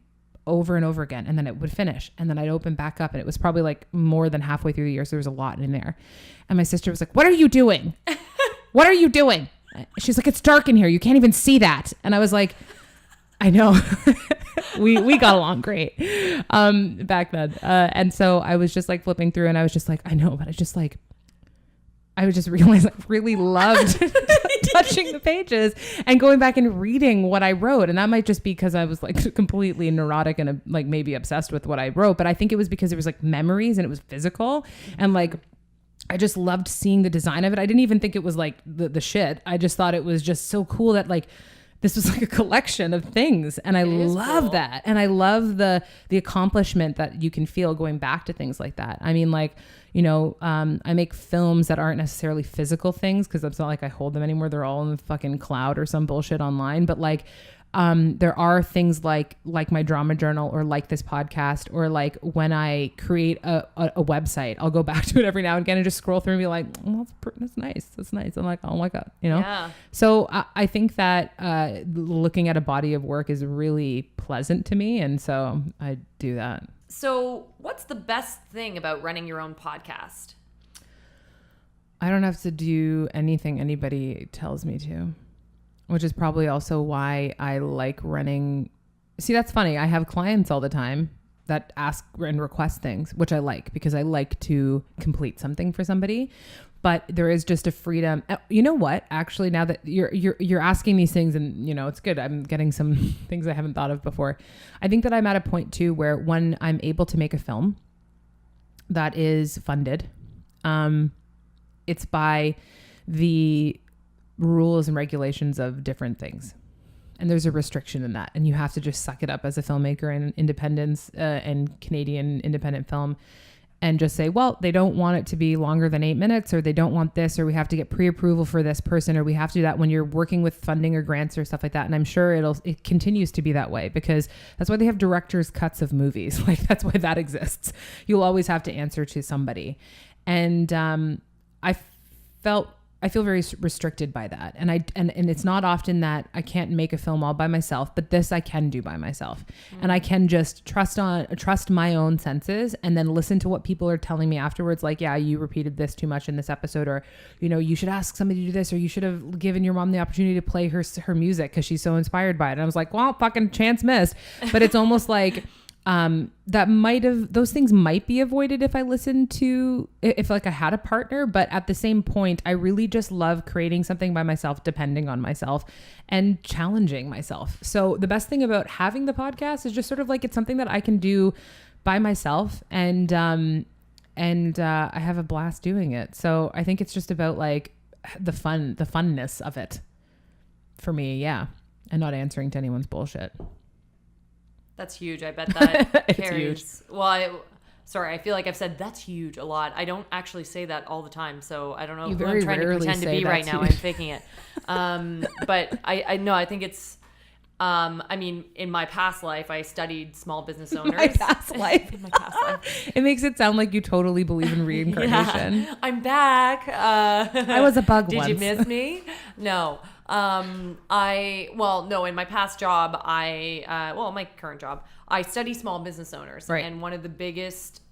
over and over again. And then it would finish. And then I'd open back up and it was probably like more than halfway through the year. So there was a lot in there. And my sister was like, "What are you doing? What are you doing?" She's like, "It's dark in here. You can't even see that." And I was like, I know. we got along great back then. And so I was just like flipping through and I was just like, I know, but I would just realize I really loved touching the pages and going back and reading what I wrote. And that might just be because I was like completely neurotic and like maybe obsessed with what I wrote. But I think it was because it was like memories and it was physical. And like, I just loved seeing the design of it. I didn't even think it was like the shit. I just thought it was just so cool that like, this was like a collection of things. And I love cool. that. And I love the accomplishment that you can feel going back to things like that. I mean, like, you know, I make films that aren't necessarily physical things because it's not like I hold them anymore. They're all in the fucking cloud or some bullshit online. But like, there are things like my drama journal or like this podcast or like when I create a website, I'll go back to it every now and again and just scroll through and be like, oh, that's nice. That's nice. I'm like, oh my God, you know?
Yeah.
So I think that looking at a body of work is really pleasant to me. And so I do that.
So what's the best thing about running your own podcast?
I don't have to do anything anybody tells me to. Which is probably also why I like running. See, that's funny. I have clients all the time that ask and request things, which I like because I like to complete something for somebody. But there is just a freedom. You know what? Actually, now that you're asking these things, and you know it's good. I'm getting some things I haven't thought of before. I think that I'm at a point too where when I'm able to make a film that is funded, it's by the rules and regulations of different things. And there's a restriction in that. And you have to just suck it up as a filmmaker and independence and Canadian independent film and just say, well, they don't want it to be longer than 8 minutes, or they don't want this, or we have to get pre-approval for this person, or we have to do that when you're working with funding or grants or stuff like that. And I'm sure it continues to be that way because that's why they have director's cuts of movies. Like that's why that exists. You'll always have to answer to somebody. And I feel very restricted by that. And it's not often that I can't make a film all by myself, but this I can do by myself. And I can just trust my own senses and then listen to what people are telling me afterwards. Like, yeah, you repeated this too much in this episode, or, you know, you should ask somebody to do this, or you should have given your mom the opportunity to play her music because she's so inspired by it. And I was like, well, fucking chance missed. But it's almost like, those things might be avoided if I listened to, if like I had a partner, but at the same point, I really just love creating something by myself, depending on myself and challenging myself. So the best thing about having the podcast is just sort of like, it's something that I can do by myself, and I have a blast doing it. So I think it's just about like the funness of it for me. Yeah. And not answering to anyone's bullshit.
That's huge. I bet that
It's
carries.
huge.
Well, sorry, I feel like I've said that's huge a lot. I don't actually say that all the time, so I don't know who I'm trying to pretend to be right now. I'm faking it. But I know, I think it's, I mean, in my past life, I studied small business owners.
My past life.
In my past life.
It makes it sound like you totally believe in reincarnation.
Yeah, I'm back.
I was a bug once.
Did you miss me? No. In my past job, my current job, I study small business owners.
Right.
And one of the biggest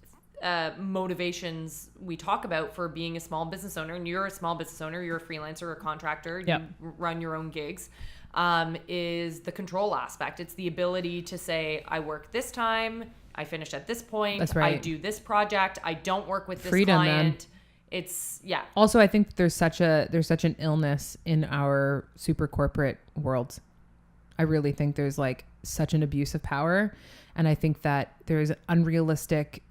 motivations we talk about for being a small business owner, and you're a small business owner, you're a freelancer or a contractor,
Yep.
you run your own gigs, is the control aspect. It's the ability to say, I work this time, I finish at this point,
That's right.
I do this project, I don't work with this
Freedom,
client.
man.
It's, yeah.
Also, I think there's such an illness in our super corporate world. I really think there's like such an abuse of power. And I think that there's unrealistic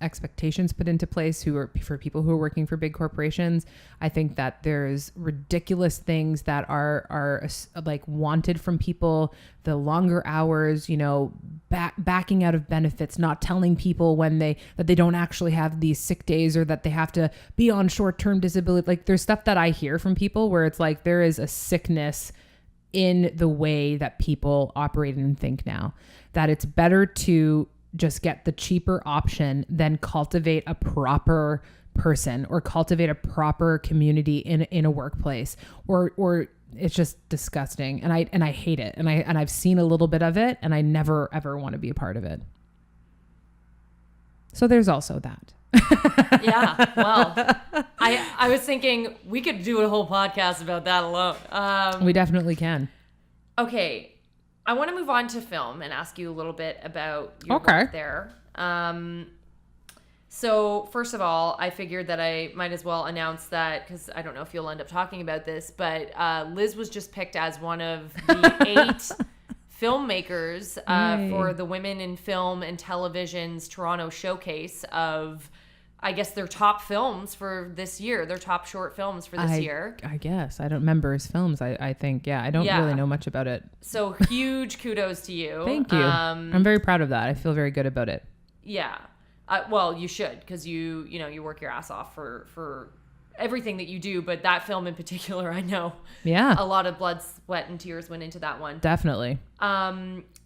expectations put into place for people who are working for big corporations. I think that there's ridiculous things that are like wanted from people. The longer hours, backing out of benefits, not telling people that they don't actually have these sick days or that they have to be on short-term disability. Like there's stuff that I hear from people where it's like there is a sickness in the way that people operate and think now, that it's better to just get the cheaper option than cultivate a proper person or cultivate a proper community in a workplace, or it's just disgusting. And I hate it. And I've seen a little bit of it, and I never ever want to be a part of it. So there's also that.
Yeah, well, I was thinking we could do a whole podcast about that alone.
We definitely can.
Okay, I want to move on to film and ask you a little bit about your work there. So first of all, I figured that I might as well announce that, because I don't know if you'll end up talking about this, but Liz was just picked as one of the 8 filmmakers for the Women in Film and Television's Toronto Showcase of, I guess, their top films for this year, their top short films for this year.
I guess. I don't remember his films. I think, I don't really know much about it.
So huge kudos to you.
Thank you. I'm very proud of that. I feel very good about it.
Yeah. Well, you should, because you work your ass off for everything that you do, but that film in particular, I know.
Yeah.
A lot of blood, sweat, and tears went into that one.
Definitely.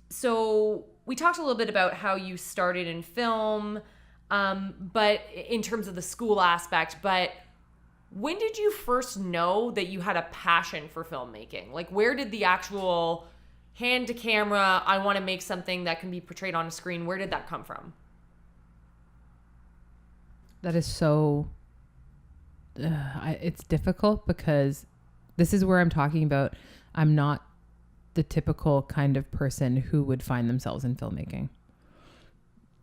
So we talked a little bit about how you started in film, but in terms of the school aspect, but when did you first know that you had a passion for filmmaking? Like, where did the actual hand to camera, I want to make something that can be portrayed on a screen, where did that come from?
That is so... it's difficult because this is where I'm talking about. I'm not the typical kind of person who would find themselves in filmmaking.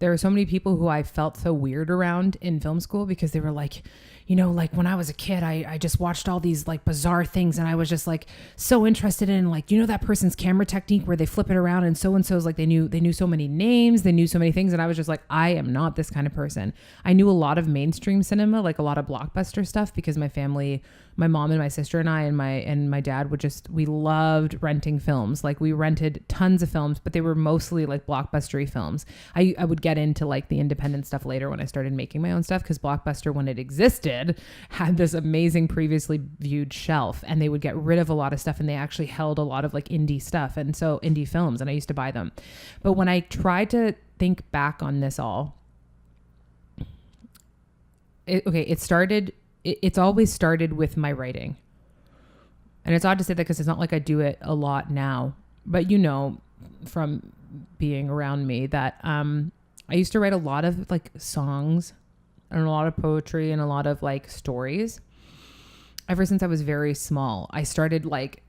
There are so many people who I felt so weird around in film school because they were like, like when I was a kid, I just watched all these like bizarre things and I was just like so interested in like, that person's camera technique where they flip it around and so-and-so's like they knew so many names, they knew so many things. And I was just like, I am not this kind of person. I knew a lot of mainstream cinema, like a lot of blockbuster stuff, because my family, my mom and my sister and I and my dad we loved renting films. Like we rented tons of films, but they were mostly like blockbustery films. I would get into like the independent stuff later when I started making my own stuff, because Blockbuster, when it existed, had this amazing previously viewed shelf, and they would get rid of a lot of stuff, and they actually held a lot of like indie stuff, and so indie films, and I used to buy them. But when I tried to think back on this all, it's always started with my writing. And it's odd to say that because it's not like I do it a lot now, but from being around me that I used to write a lot of like songs and a lot of poetry and a lot of like stories. Ever since I was very small, I started like,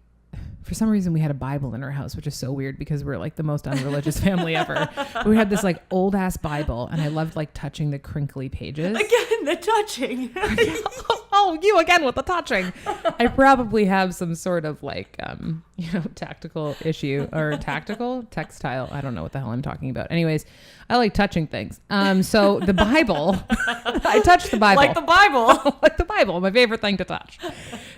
for some reason we had a Bible in our house, which is so weird because we're like the most unreligious family ever. We had this like old ass Bible, and I loved like touching the crinkly pages.
Again, the touching.
Oh, you again with the touching. I probably have some sort of like, tactical issue or textile. I don't know what the hell I'm talking about. Anyways, I like touching things. So the Bible, I touched the Bible.
Like the Bible.
Like the Bible, my favorite thing to touch.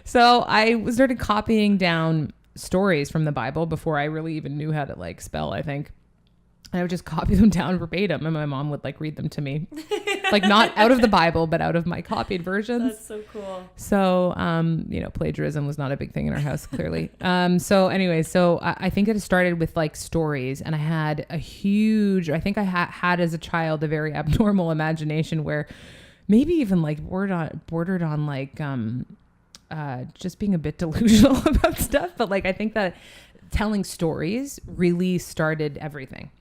So I started copying down stories from the Bible before I really even knew how to like spell, I think. And I would just copy them down verbatim, and my mom would like read them to me, like not out of the Bible, but out of my copied versions.
That's so cool.
So, plagiarism was not a big thing in our house, clearly. So I think it started with like stories, and I had I think I had as a child a very abnormal imagination where maybe even like bordered on like just being a bit delusional about stuff. But like I think that telling stories really started everything.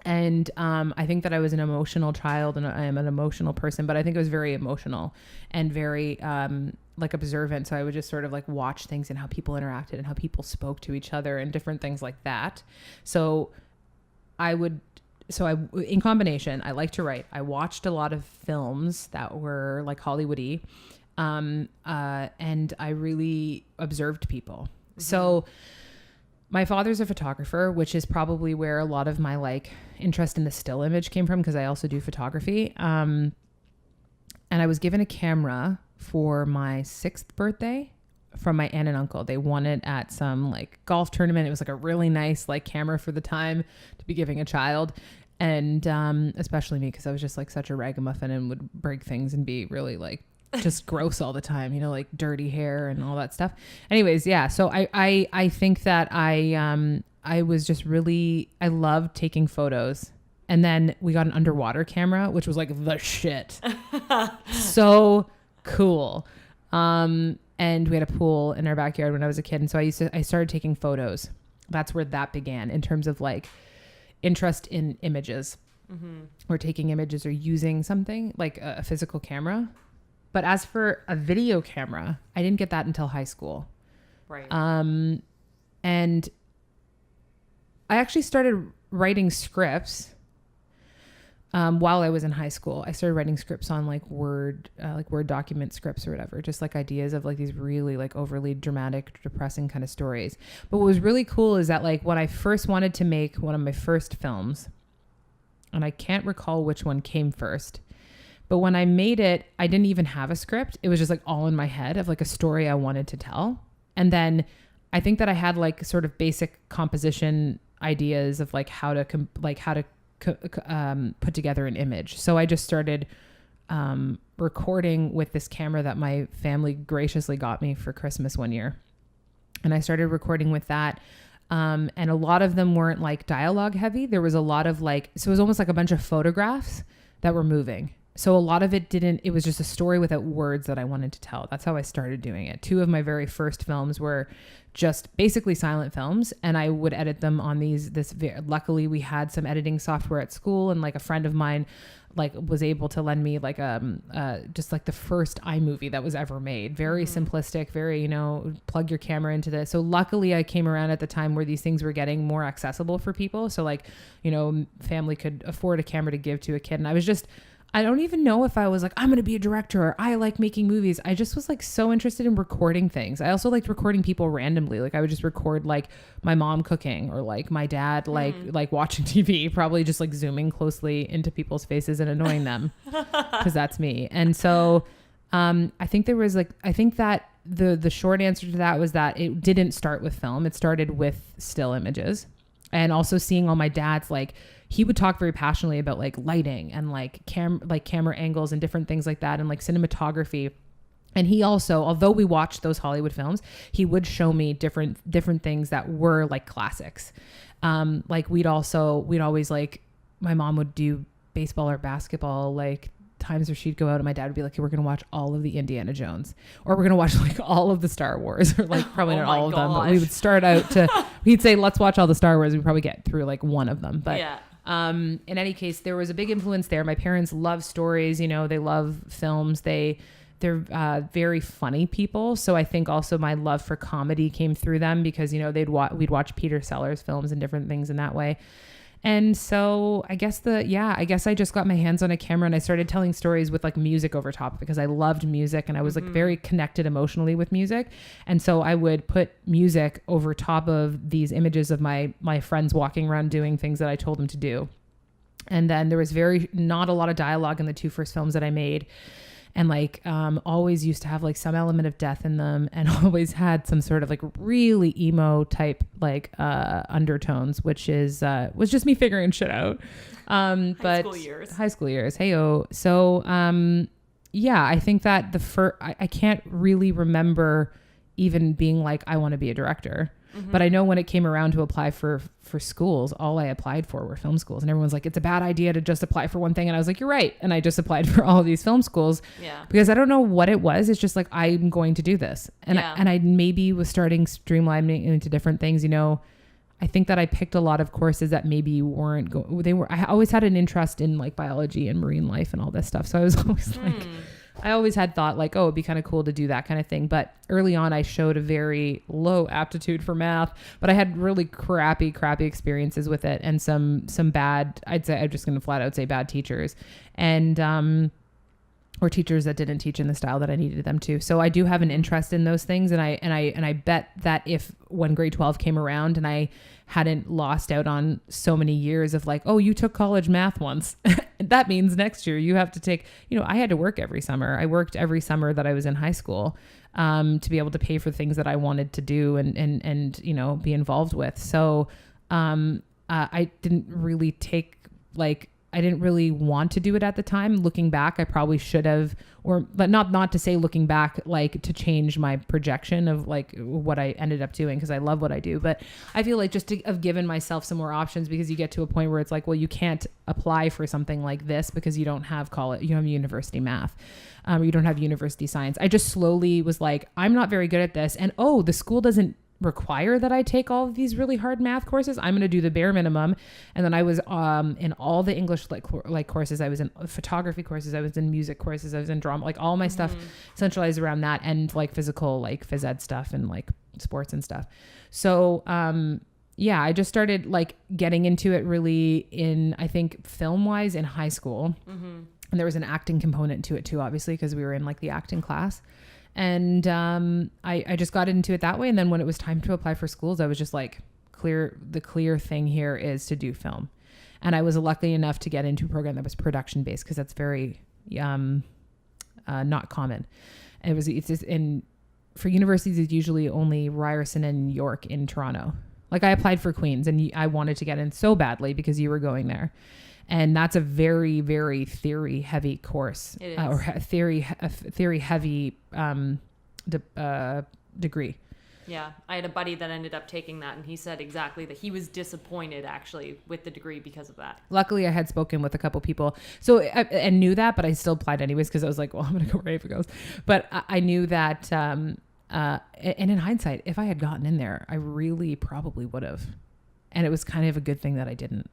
And I think that I was an emotional child, and I am an emotional person, but I think I was very emotional and very like observant. So I would just sort of like watch things and how people interacted and how people spoke to each other and different things like that. So in combination, I like to write. I watched a lot of films that were like Hollywood-y, and I really observed people. Mm-hmm. So my father's a photographer, which is probably where a lot of my like interest in the still image came from, because I also do photography. And I was given a camera for my 6th birthday from my aunt and uncle. They won it at some like golf tournament. It was like a really nice like camera for the time to be giving a child. And especially me, because I was just like such a ragamuffin and would break things and be really like just gross all the time, like dirty hair and all that stuff. Anyways, yeah. So I think that I was just really, I loved taking photos. And then we got an underwater camera, which was like the shit. So cool. And we had a pool in our backyard when I was a kid. And so I started taking photos. That's where that began in terms of like interest in images, or taking images or using something like a physical camera. But as for a video camera, I didn't get that until high school.
Right.
And I actually started writing scripts while I was in high school. I started writing scripts on like Word document scripts or whatever, just like ideas of like these really like overly dramatic, depressing kind of stories. But what was really cool is that like when I first wanted to make one of my first films, and I can't recall which one came first, but when I made it, I didn't even have a script. It was just like all in my head of like a story I wanted to tell. And then I think that I had like sort of basic composition ideas of like how to put together an image. So I just started recording with this camera that my family graciously got me for Christmas one year. And I started recording with that. And a lot of them weren't like dialogue heavy. There was a lot of like, so it was almost like a bunch of photographs that were moving. So a lot of it was just a story without words that I wanted to tell. That's how I started doing it. 2 of my very first films were just basically silent films, and I would edit them on luckily we had some editing software at school, and like a friend of mine like was able to lend me like just like the first iMovie that was ever made. Very simplistic, very, plug your camera into this. So luckily I came around at the time where these things were getting more accessible for people. So like, family could afford a camera to give to a kid. And I don't even know if I was like, I'm going to be a director, or I like making movies. I just was like so interested in recording things. I also liked recording people randomly. Like I would just record like my mom cooking, or like my dad, like watching TV, probably just like zooming closely into people's faces and annoying them, because that's me. And so I think that the short answer to that was that it didn't start with film. It started with still images, and also seeing all my dad's like, he would talk very passionately about like lighting and like camera angles and different things like that, and like cinematography. And he also, although we watched those Hollywood films, he would show me different things that were like classics. Like we'd always like, my mom would do baseball or basketball, like times where she'd go out and my dad would be like, okay, we're going to watch all of the Indiana Jones, or we're going to watch like all of the Star Wars, or like probably not all of them, but we would start out he'd say, let's watch all the Star Wars. We'd probably get through like one of them. But yeah. In any case, there was a big influence there. My parents love stories, they love films. They're very funny people. So I think also my love for comedy came through them, because, we'd watch Peter Sellers films and different things in that way. And so I guess I just got my hands on a camera and I started telling stories with like music over top because I loved music and I was like very connected emotionally with music. And so I would put music over top of these images of my friends walking around doing things that I told them to do. And then there was not a lot of dialogue in the 2 first films that I made. And like always used to have like some element of death in them, and always had some sort of like really emo type like undertones, which was just me figuring shit out. But high school years. Heyo. So I think that I can't really remember even being like, I want to be a director. But I know when it came around to apply for schools, all I applied for were film schools. And everyone's like, it's a bad idea to just apply for one thing. And I was like, you're right. And I just applied for all of these film schools because I don't know what it was. It's just like, I'm going to do this. And I maybe was starting streamlining into different things. You know, I think that I picked a lot of courses that maybe weren't I always had an interest in like biology and marine life and all this stuff. So I was always like, I always had thought like, oh, it'd be kind of cool to do that kind of thing. But early on, I showed a very low aptitude for math, but I had really crappy experiences with it, and some bad, I'm just going to flat out say bad teachers, and or teachers that didn't teach in the style that I needed them to. So I do have an interest in those things, and I bet that if when grade 12 came around and I hadn't lost out on so many years of like, oh, you took college math once, that means next year you have to take, you know, I had to work every summer. I worked every summer that I was in high school to be able to pay for things that I wanted to do and you know, be involved with. So I didn't really I didn't really want to do it at the time. Looking back, I probably should have, but not to say looking back, like to change my projection of like what I ended up doing, because I love what I do. But I feel like just to have given myself some more options, because you get to a point where it's like, well, you can't apply for something like this because you don't have college, you don't have university math, you don't have university science. I just slowly was like, I'm not very good at this. And oh, the school doesn't require that I take all of these really hard math courses. I'm going to do the bare minimum. And then I was in all the English like courses. I was in photography courses. I was in music courses. I was in drama, like all my stuff centralized around that, and like physical, like phys ed stuff and like sports and stuff. So I just started like getting into it really in, I think film wise, in high school. And there was an acting component to it too, obviously, because we were in like the acting class. And I just got into it that way. And then when it was time to apply for schools, I was just like, the clear thing here is to do film. And I was lucky enough to get into a program that was production based, because that's very not common. And for universities, it's usually only Ryerson and York in Toronto. Like I applied for Queen's and I wanted to get in so badly because you were going there. And that's a very, very theory heavy course, or theory heavy degree.
Yeah. I had a buddy that ended up taking that, and he said exactly that he was disappointed actually with the degree because of that. Luckily,
I had spoken with a couple people and knew that, but I still applied anyways, because I was like, well, I'm going to go where Ava goes. But I knew that, and in hindsight, if I had gotten in there, I really probably would have. And it was kind of a good thing that I didn't.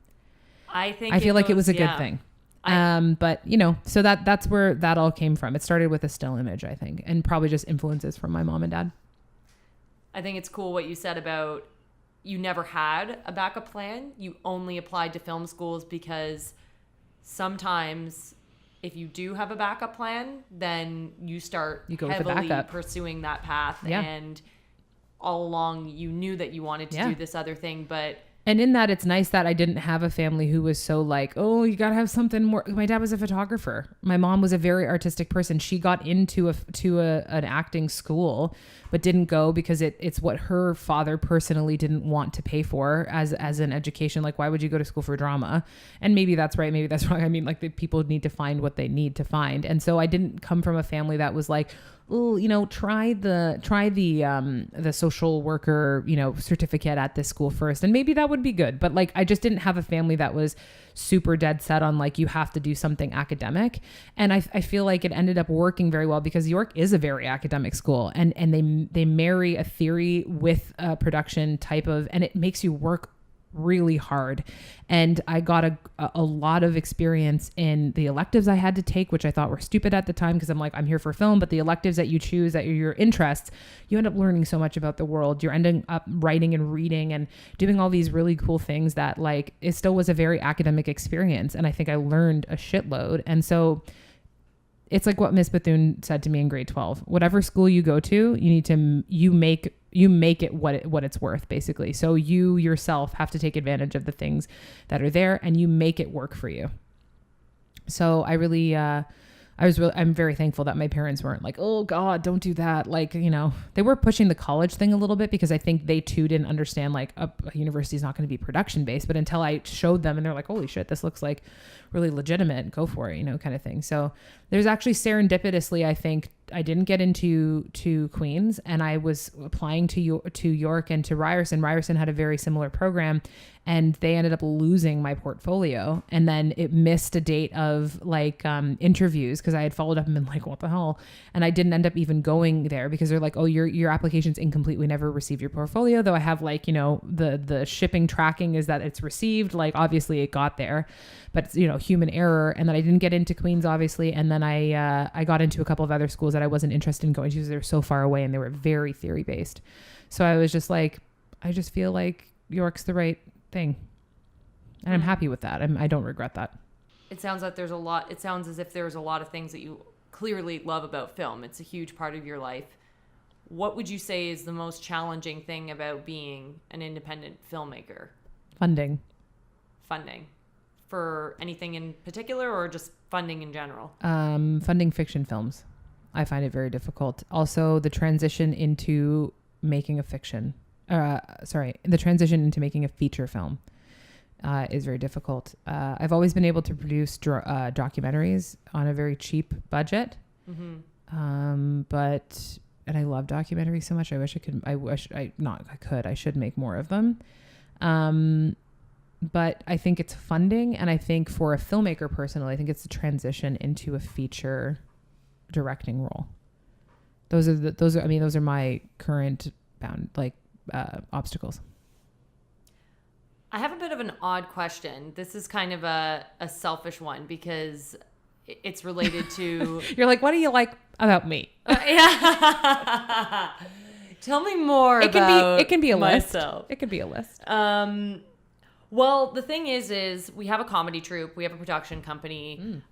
I
feel like it was a good thing. But you know, so that's where that all came from. It started with a still image, I think, and probably just influences from my mom and dad.
I think it's cool what you said about you never had a backup plan. You only applied to film schools because sometimes if you do have a backup plan, then you start heavily pursuing that path. Yeah. And all along you knew that you wanted to do this other thing, but
and in that, it's nice that I didn't have a family who was so like, oh, you got to have something more. My dad was a photographer. My mom was a very artistic person. She got into an acting school, but didn't go because it's what her father personally didn't want to pay for as an education. Like, why would you go to school for drama? And maybe that's right. Maybe that's wrong. I mean, like the people need to find what they need to find. And so I didn't come from a family that was like, oh, you know, try the social worker, you know, certificate at this school first. And maybe that would be good. But like, I just didn't have a family that was super dead set on like, you have to do something academic. And I feel like it ended up working very well because York is a very academic school, and they marry a theory with a production type of, and it makes you work really hard. And I got a lot of experience in the electives I had to take, which I thought were stupid at the time because I'm like, I'm here for film. But the electives that you choose that are your interests, you end up learning so much about the world. You're ending up writing and reading and doing all these really cool things that like it still was a very academic experience. And I think I learned a shitload. And so it's like what Miss Bethune said to me in grade 12. Whatever school you go to, you need to, you make it what it's worth, basically. So you yourself have to take advantage of the things that are there and you make it work for you. So I'm very thankful that my parents weren't like, oh God, don't do that. Like, you know, they were pushing the college thing a little bit because I think they too didn't understand like a university is not going to be production based, but until I showed them and they're like, holy shit, this looks like really legitimate, go for it, you know, kind of thing. So there's actually serendipitously, I think I didn't get into Queen's and I was applying to York and to Ryerson. Ryerson had a very similar program and they ended up losing my portfolio. And then it missed a date of like interviews because I had followed up and been like, what the hell? And I didn't end up even going there because they're like, oh, your application's incomplete. We never received your portfolio. Though I have like, you know, the shipping tracking is that it's received. Like obviously it got there, but it's, you know, human error. And then I didn't get into Queen's obviously. And then I got into a couple of other schools that I wasn't interested in going to because they were so far away and they were very theory based. So I was just like, I just feel like York's the right thing. And I'm happy with that. I don't regret that.
It sounds like it sounds as if there's a lot of things that you clearly love about film. It's a huge part of your life. What would you say is the most challenging thing about being an independent filmmaker?
Funding.
For anything in particular or just funding in general?
Funding fiction films. I find it very difficult. Also, the transition into making a fiction. The transition into making a feature film is very difficult. I've always been able to produce documentaries on a very cheap budget. Mm-hmm. And I love documentaries so much. I should make more of them. But I think it's funding. And I think for a filmmaker personally, I think it's a transition into a feature directing role. Those are my current obstacles.
I have a bit of an odd question. This is kind of a selfish one because it's related to...
You're like, what do you like about me?
Yeah. Tell me more about
it can be a
myself.
List. It could be a list.
Well, the thing is we have a comedy troupe. We have a production company.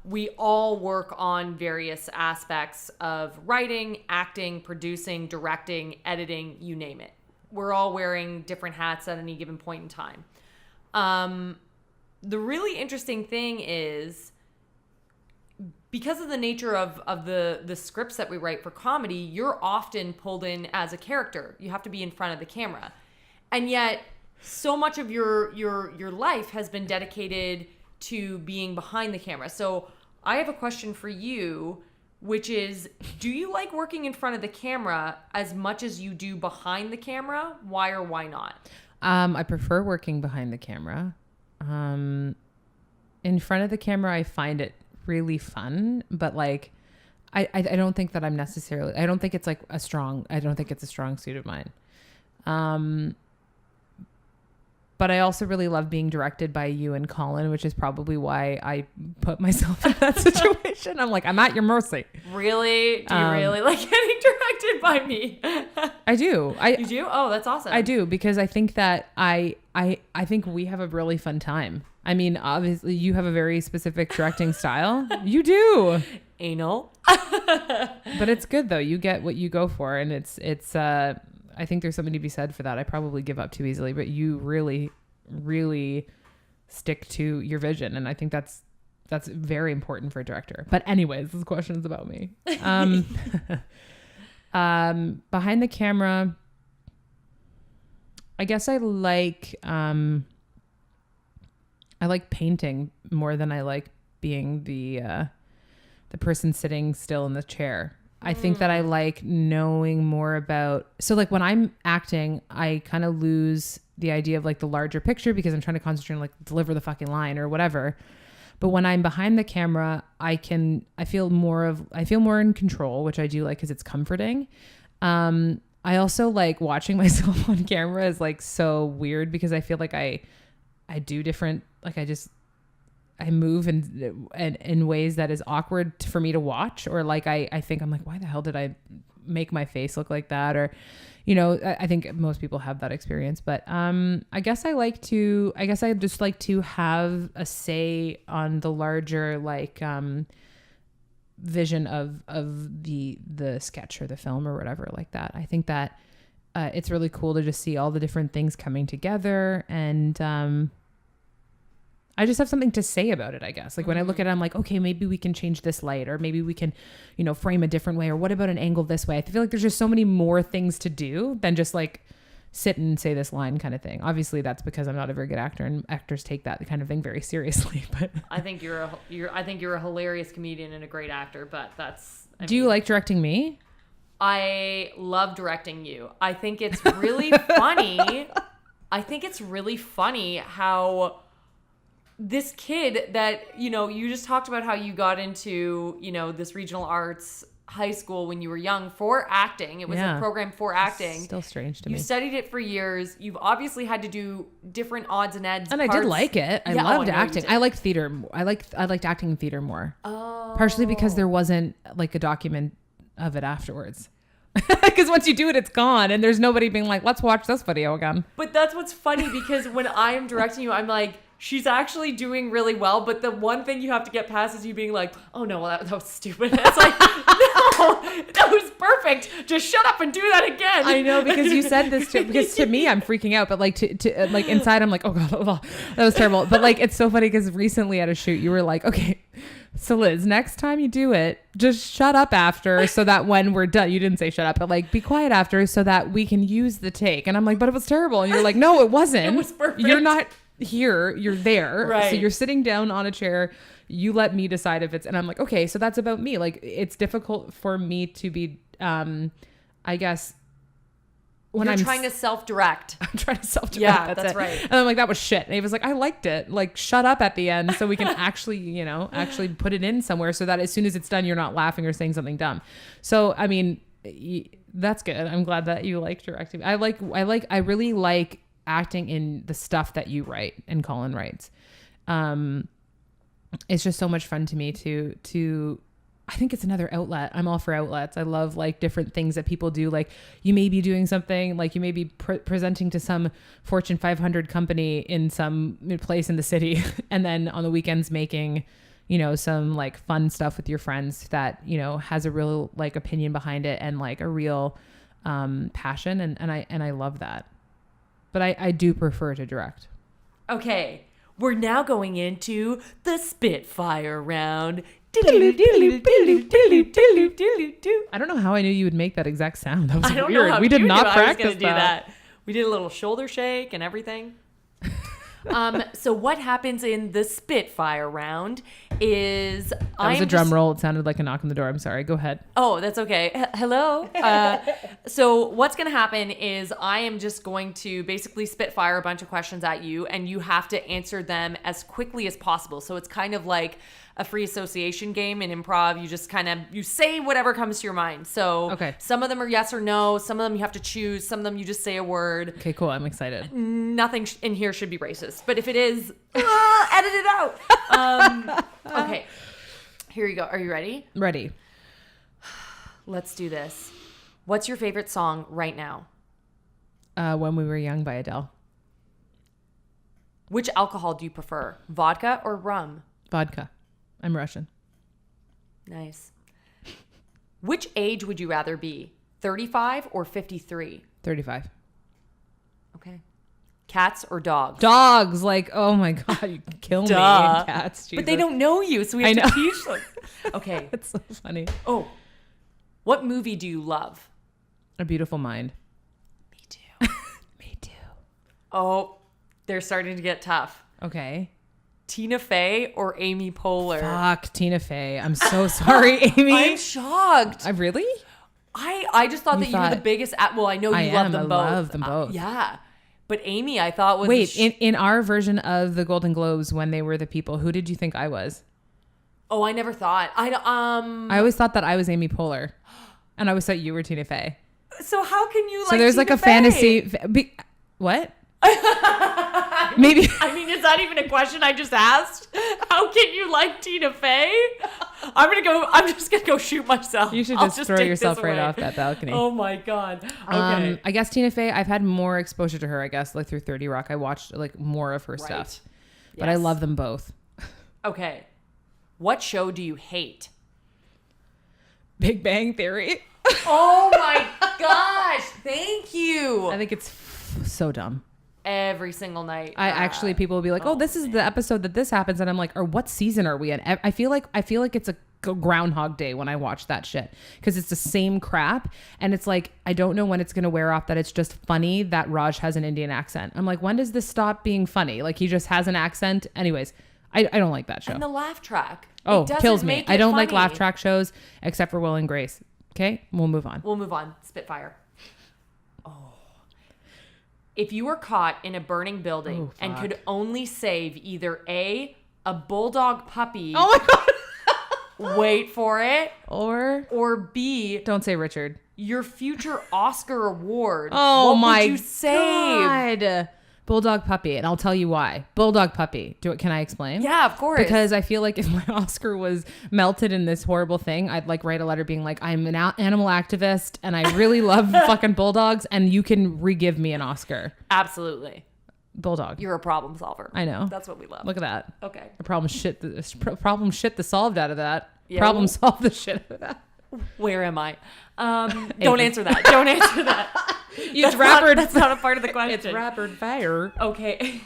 We all work on various aspects of writing, acting, producing, directing, editing, you name it. We're all wearing different hats at any given point in time. The really interesting thing is because of the nature of the scripts that we write for comedy, you're often pulled in as a character. You have to be in front of the camera. And yet so much of your life has been dedicated to being behind the camera. So I have a question for you, which is, do you like working in front of the camera as much as you do behind the camera? Why or why not?
I prefer working behind the camera. In front of the camera, I find it really fun, but like, I don't think that I'm necessarily, I don't think it's a strong suit of mine. But I also really love being directed by you and Colin, which is probably why I put myself in that situation. I'm like, I'm at your mercy.
Really? Do you really like getting directed by me?
I do.
You do? Oh, that's awesome.
I do, because I think that I think we have a really fun time. I mean, obviously you have a very specific directing style. You do.
Anal.
But it's good though. You get what you go for, and it's I think there's something to be said for that. I probably give up too easily, but you really, really stick to your vision. And I think that's very important for a director. But anyways, this question is about me. Behind the camera, I guess I like painting more than I like being the person sitting still in the chair. I think that I like knowing more about, so like when I'm acting, I kind of lose the idea of like the larger picture because I'm trying to concentrate on like deliver the fucking line or whatever. But when I'm behind the camera, I feel more in control, which I do like because it's comforting. I also like watching myself on camera is like so weird because I feel like I do different, like I move in ways that is awkward for me to watch, or like I think I'm like, why the hell did I make my face look like that? Or, you know, I think most people have that experience, but I guess I just like to have a say on the larger like vision of the sketch or the film or whatever like that. I think that it's really cool to just see all the different things coming together, and I just have something to say about it, I guess. Like when I look at it, I'm like, okay, maybe we can change this light, or maybe we can, you know, frame a different way, or what about an angle this way? I feel like there's just so many more things to do than just like sit and say this line kind of thing. Obviously that's because I'm not a very good actor, and actors take that kind of thing very seriously. But
I think you're a hilarious comedian and a great actor, but
Do you like directing me?
I love directing you. I think it's really funny. I think it's really funny how this kid that, you know, you just talked about how you got into, you know, this regional arts high school when you were young for acting. It was a program for acting.
It's still strange to me.
You studied it for years. You've obviously had to do different odds and ends.
And parts. I did like it. I loved acting. I liked theater. I liked acting in theater more. Oh. Partially because there wasn't like a document of it afterwards. Because once you do it, it's gone, and there's nobody being like, let's watch this video again.
But that's what's funny, because when I am directing you, I'm like, she's actually doing really well, but the one thing you have to get past is you being like, oh no, well that was stupid. It's like, no, that was perfect. Just shut up and do that again.
I know, because you said this because to me, I'm freaking out, but like to like inside, I'm like, oh god, that was terrible. But like, it's so funny because recently at a shoot, you were like, okay, so Liz, next time you do it, just shut up after, so that when we're done, you didn't say shut up, but like be quiet after so that we can use the take. And I'm like, but it was terrible. And you're like, no, it wasn't.
It was perfect.
You're not here, you're there.
Right.
So you're sitting down on a chair. You let me decide if it's, and I'm like, okay, so that's about me. Like, it's difficult for me to be, I guess, when
I'm trying to self-direct.
I'm trying to self-direct.
Yeah, that's right.
And I'm like, that was shit. And he was like, I liked it. Like, shut up at the end so we can actually, you know, actually put it in somewhere so that as soon as it's done, you're not laughing or saying something dumb. So, I mean, that's good. I'm glad that you like directing. I really like acting in the stuff that you write and Colin writes. It's just so much fun to me to I think it's another outlet. I'm all for outlets. I love like different things that people do. Like you may be doing something, like you may be presenting to some Fortune 500 company in some place in the city, and then on the weekends making, you know, some like fun stuff with your friends that, you know, has a real like opinion behind it and like a real passion. And I love that. But I do prefer to direct.
Okay, we're now going into the Spitfire round. I
don't know how I knew you would make that exact sound. That was
I don't
weird.
know how
we did not practice
that. We did a little shoulder shake and everything. So what happens in the Spitfire round is
that was a drum roll. It sounded like a knock on the door. I'm sorry. Go ahead.
Oh, that's okay. Hello. So what's going to happen is I am just going to basically spitfire a bunch of questions at you, and you have to answer them as quickly as possible. So it's kind of like a free association game in improv. You just you say whatever comes to your mind. So
okay. Some
of them are yes or no. Some of them you have to choose. Some of them you just say a word.
Okay, cool. I'm excited.
Nothing in here should be racist, but if it is, edit it out. Okay, here you go. Are you ready?
Ready.
Let's do this. What's your favorite song right now?
When We Were Young by Adele.
Which alcohol do you prefer, vodka or rum?
Vodka. I'm Russian.
Nice. Which age would you rather be, 35 or 53?
35.
Okay. Cats or dogs?
Dogs. Like, oh my God, you can kill me. Cats. Jesus.
But they don't know you, so we have to teach them. Okay.
That's so funny.
Oh. What movie do you love?
A Beautiful Mind.
Me too.
Me too.
Oh, they're starting to get tough.
Okay.
Tina Fey or Amy Poehler?
Fuck, Tina Fey. I'm so sorry, Amy.
I'm shocked.
I really?
I just thought you were the biggest. Well, I know you love them both.
I love them both.
Yeah. But Amy, I thought was...
Wait, in our version of the Golden Globes, when they were the people, who did you think I was?
Oh, I never thought. I
always thought that I was Amy Poehler. And I always thought you were Tina Fey.
So how can you like?
So there's like
Tina
a
Fey?
fantasy. What? Maybe.
I mean, is that even a question I just asked? How can you like Tina Fey? I'm just gonna go shoot myself.
You should
I'll
just throw
take
yourself
this
right
away.
off that balcony.
Oh my God. Okay.
I guess Tina Fey, I've had more exposure to her, I guess, like through 30 Rock. I watched like more of her stuff. But I
Yes.
love them both.
Okay. What show do you hate?
Big Bang Theory.
Oh my gosh. Thank you.
I think it's so dumb.
Every single night.
People will be like, "Oh, this is the episode that this happens," and I'm like, "Or what season are we in?" I feel like it's a Groundhog Day when I watch that shit because it's the same crap, and it's like I don't know when it's gonna wear off. That it's just funny that Raj has an Indian accent. I'm like, when does this stop being funny? Like he just has an accent. Anyways, I don't like that show.
And the laugh track.
Oh,
It doesn't
kills me.
make
I
it
don't like
funny.
laugh track shows except for Will and Grace. Okay, we'll move on.
We'll move on. Spitfire. If you were caught in a burning building and could only save either a bulldog puppy.
Oh my god.
Wait for it.
Or
B,
don't say Richard.
your future Oscar award.
Oh
what
my
would you save?
God. Bulldog puppy, and I'll tell you why. Bulldog puppy. Can I explain?
Yeah, of course.
Because I feel like if my Oscar was melted in this horrible thing, I'd like write a letter being like, I'm an animal activist and I really love fucking bulldogs, and you can re-give me an Oscar.
Absolutely.
Bulldog.
You're a problem solver.
I know.
That's what we love.
Look at that.
Okay.
The problem shit the solved out of that.
Yeah,
problem
well-
solved the shit out of that.
Where am I? Don't answer that. Don't answer that. That's not a part of the question.
It's rapid fire.
Okay.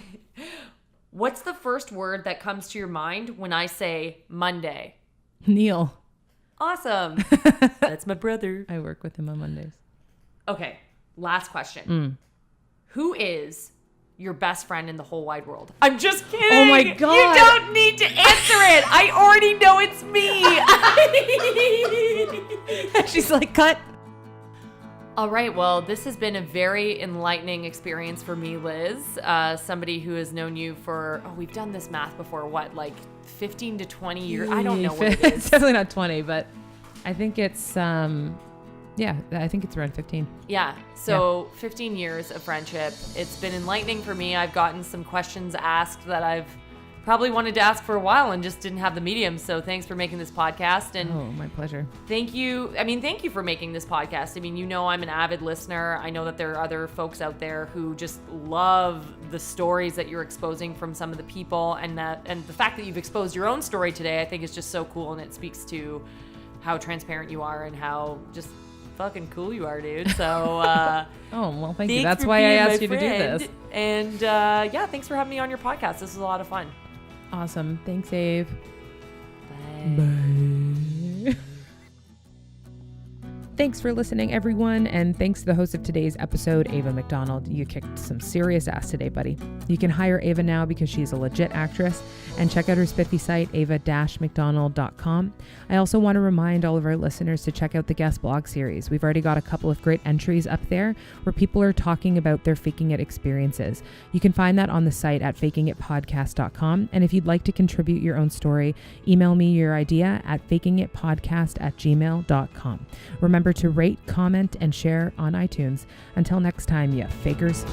What's the first word that comes to your mind when I say Monday?
Neil.
Awesome. That's my brother.
I work with him on Mondays.
Okay. Last question. Who is your best friend in the whole wide world? I'm just kidding.
Oh my God.
You don't need to answer it. I already know it's me.
She's like, cut.
All right. Well, this has been a very enlightening experience for me, Liz. Somebody who has known you for, we've done this math before, what, like 15 to 20 years? I don't know what it
It's
is.
definitely not 20, but I think it's, I think it's around 15.
Yeah. So 15 years of friendship. It's been enlightening for me. I've gotten some questions asked that I've probably wanted to ask for a while and just didn't have the medium. So thanks for making this podcast. And
Oh, my pleasure.
thank you. I mean, thank you for making this podcast. I mean, you know, I'm an avid listener. I know that there are other folks out there who just love the stories that you're exposing from some of the people, and the fact that you've exposed your own story today, I think is just so cool. And it speaks to how transparent you are and how just fucking cool you are, dude. So,
Oh, well, thank you.
thanks
That's
for
why I
being my
asked you to do
friend.
this.
And thanks for having me on your podcast. This was a lot of fun.
Awesome. Thanks, Ave.
Bye.
Thanks for listening, everyone, and thanks to the host of today's episode, Ava McDonald. You kicked some serious ass today, buddy. You can hire Ava now because she's a legit actress, and check out her spiffy site, ava-mcdonald.com. I also want to remind all of our listeners to check out the guest blog series. We've already got a couple of great entries up there where people are talking about their faking it experiences. You can find that on the site at fakingitpodcast.com, and if you'd like to contribute your own story, email me your idea at fakingitpodcast@gmail.com. Remember to rate, comment, and share on iTunes. Until next time, you fakers.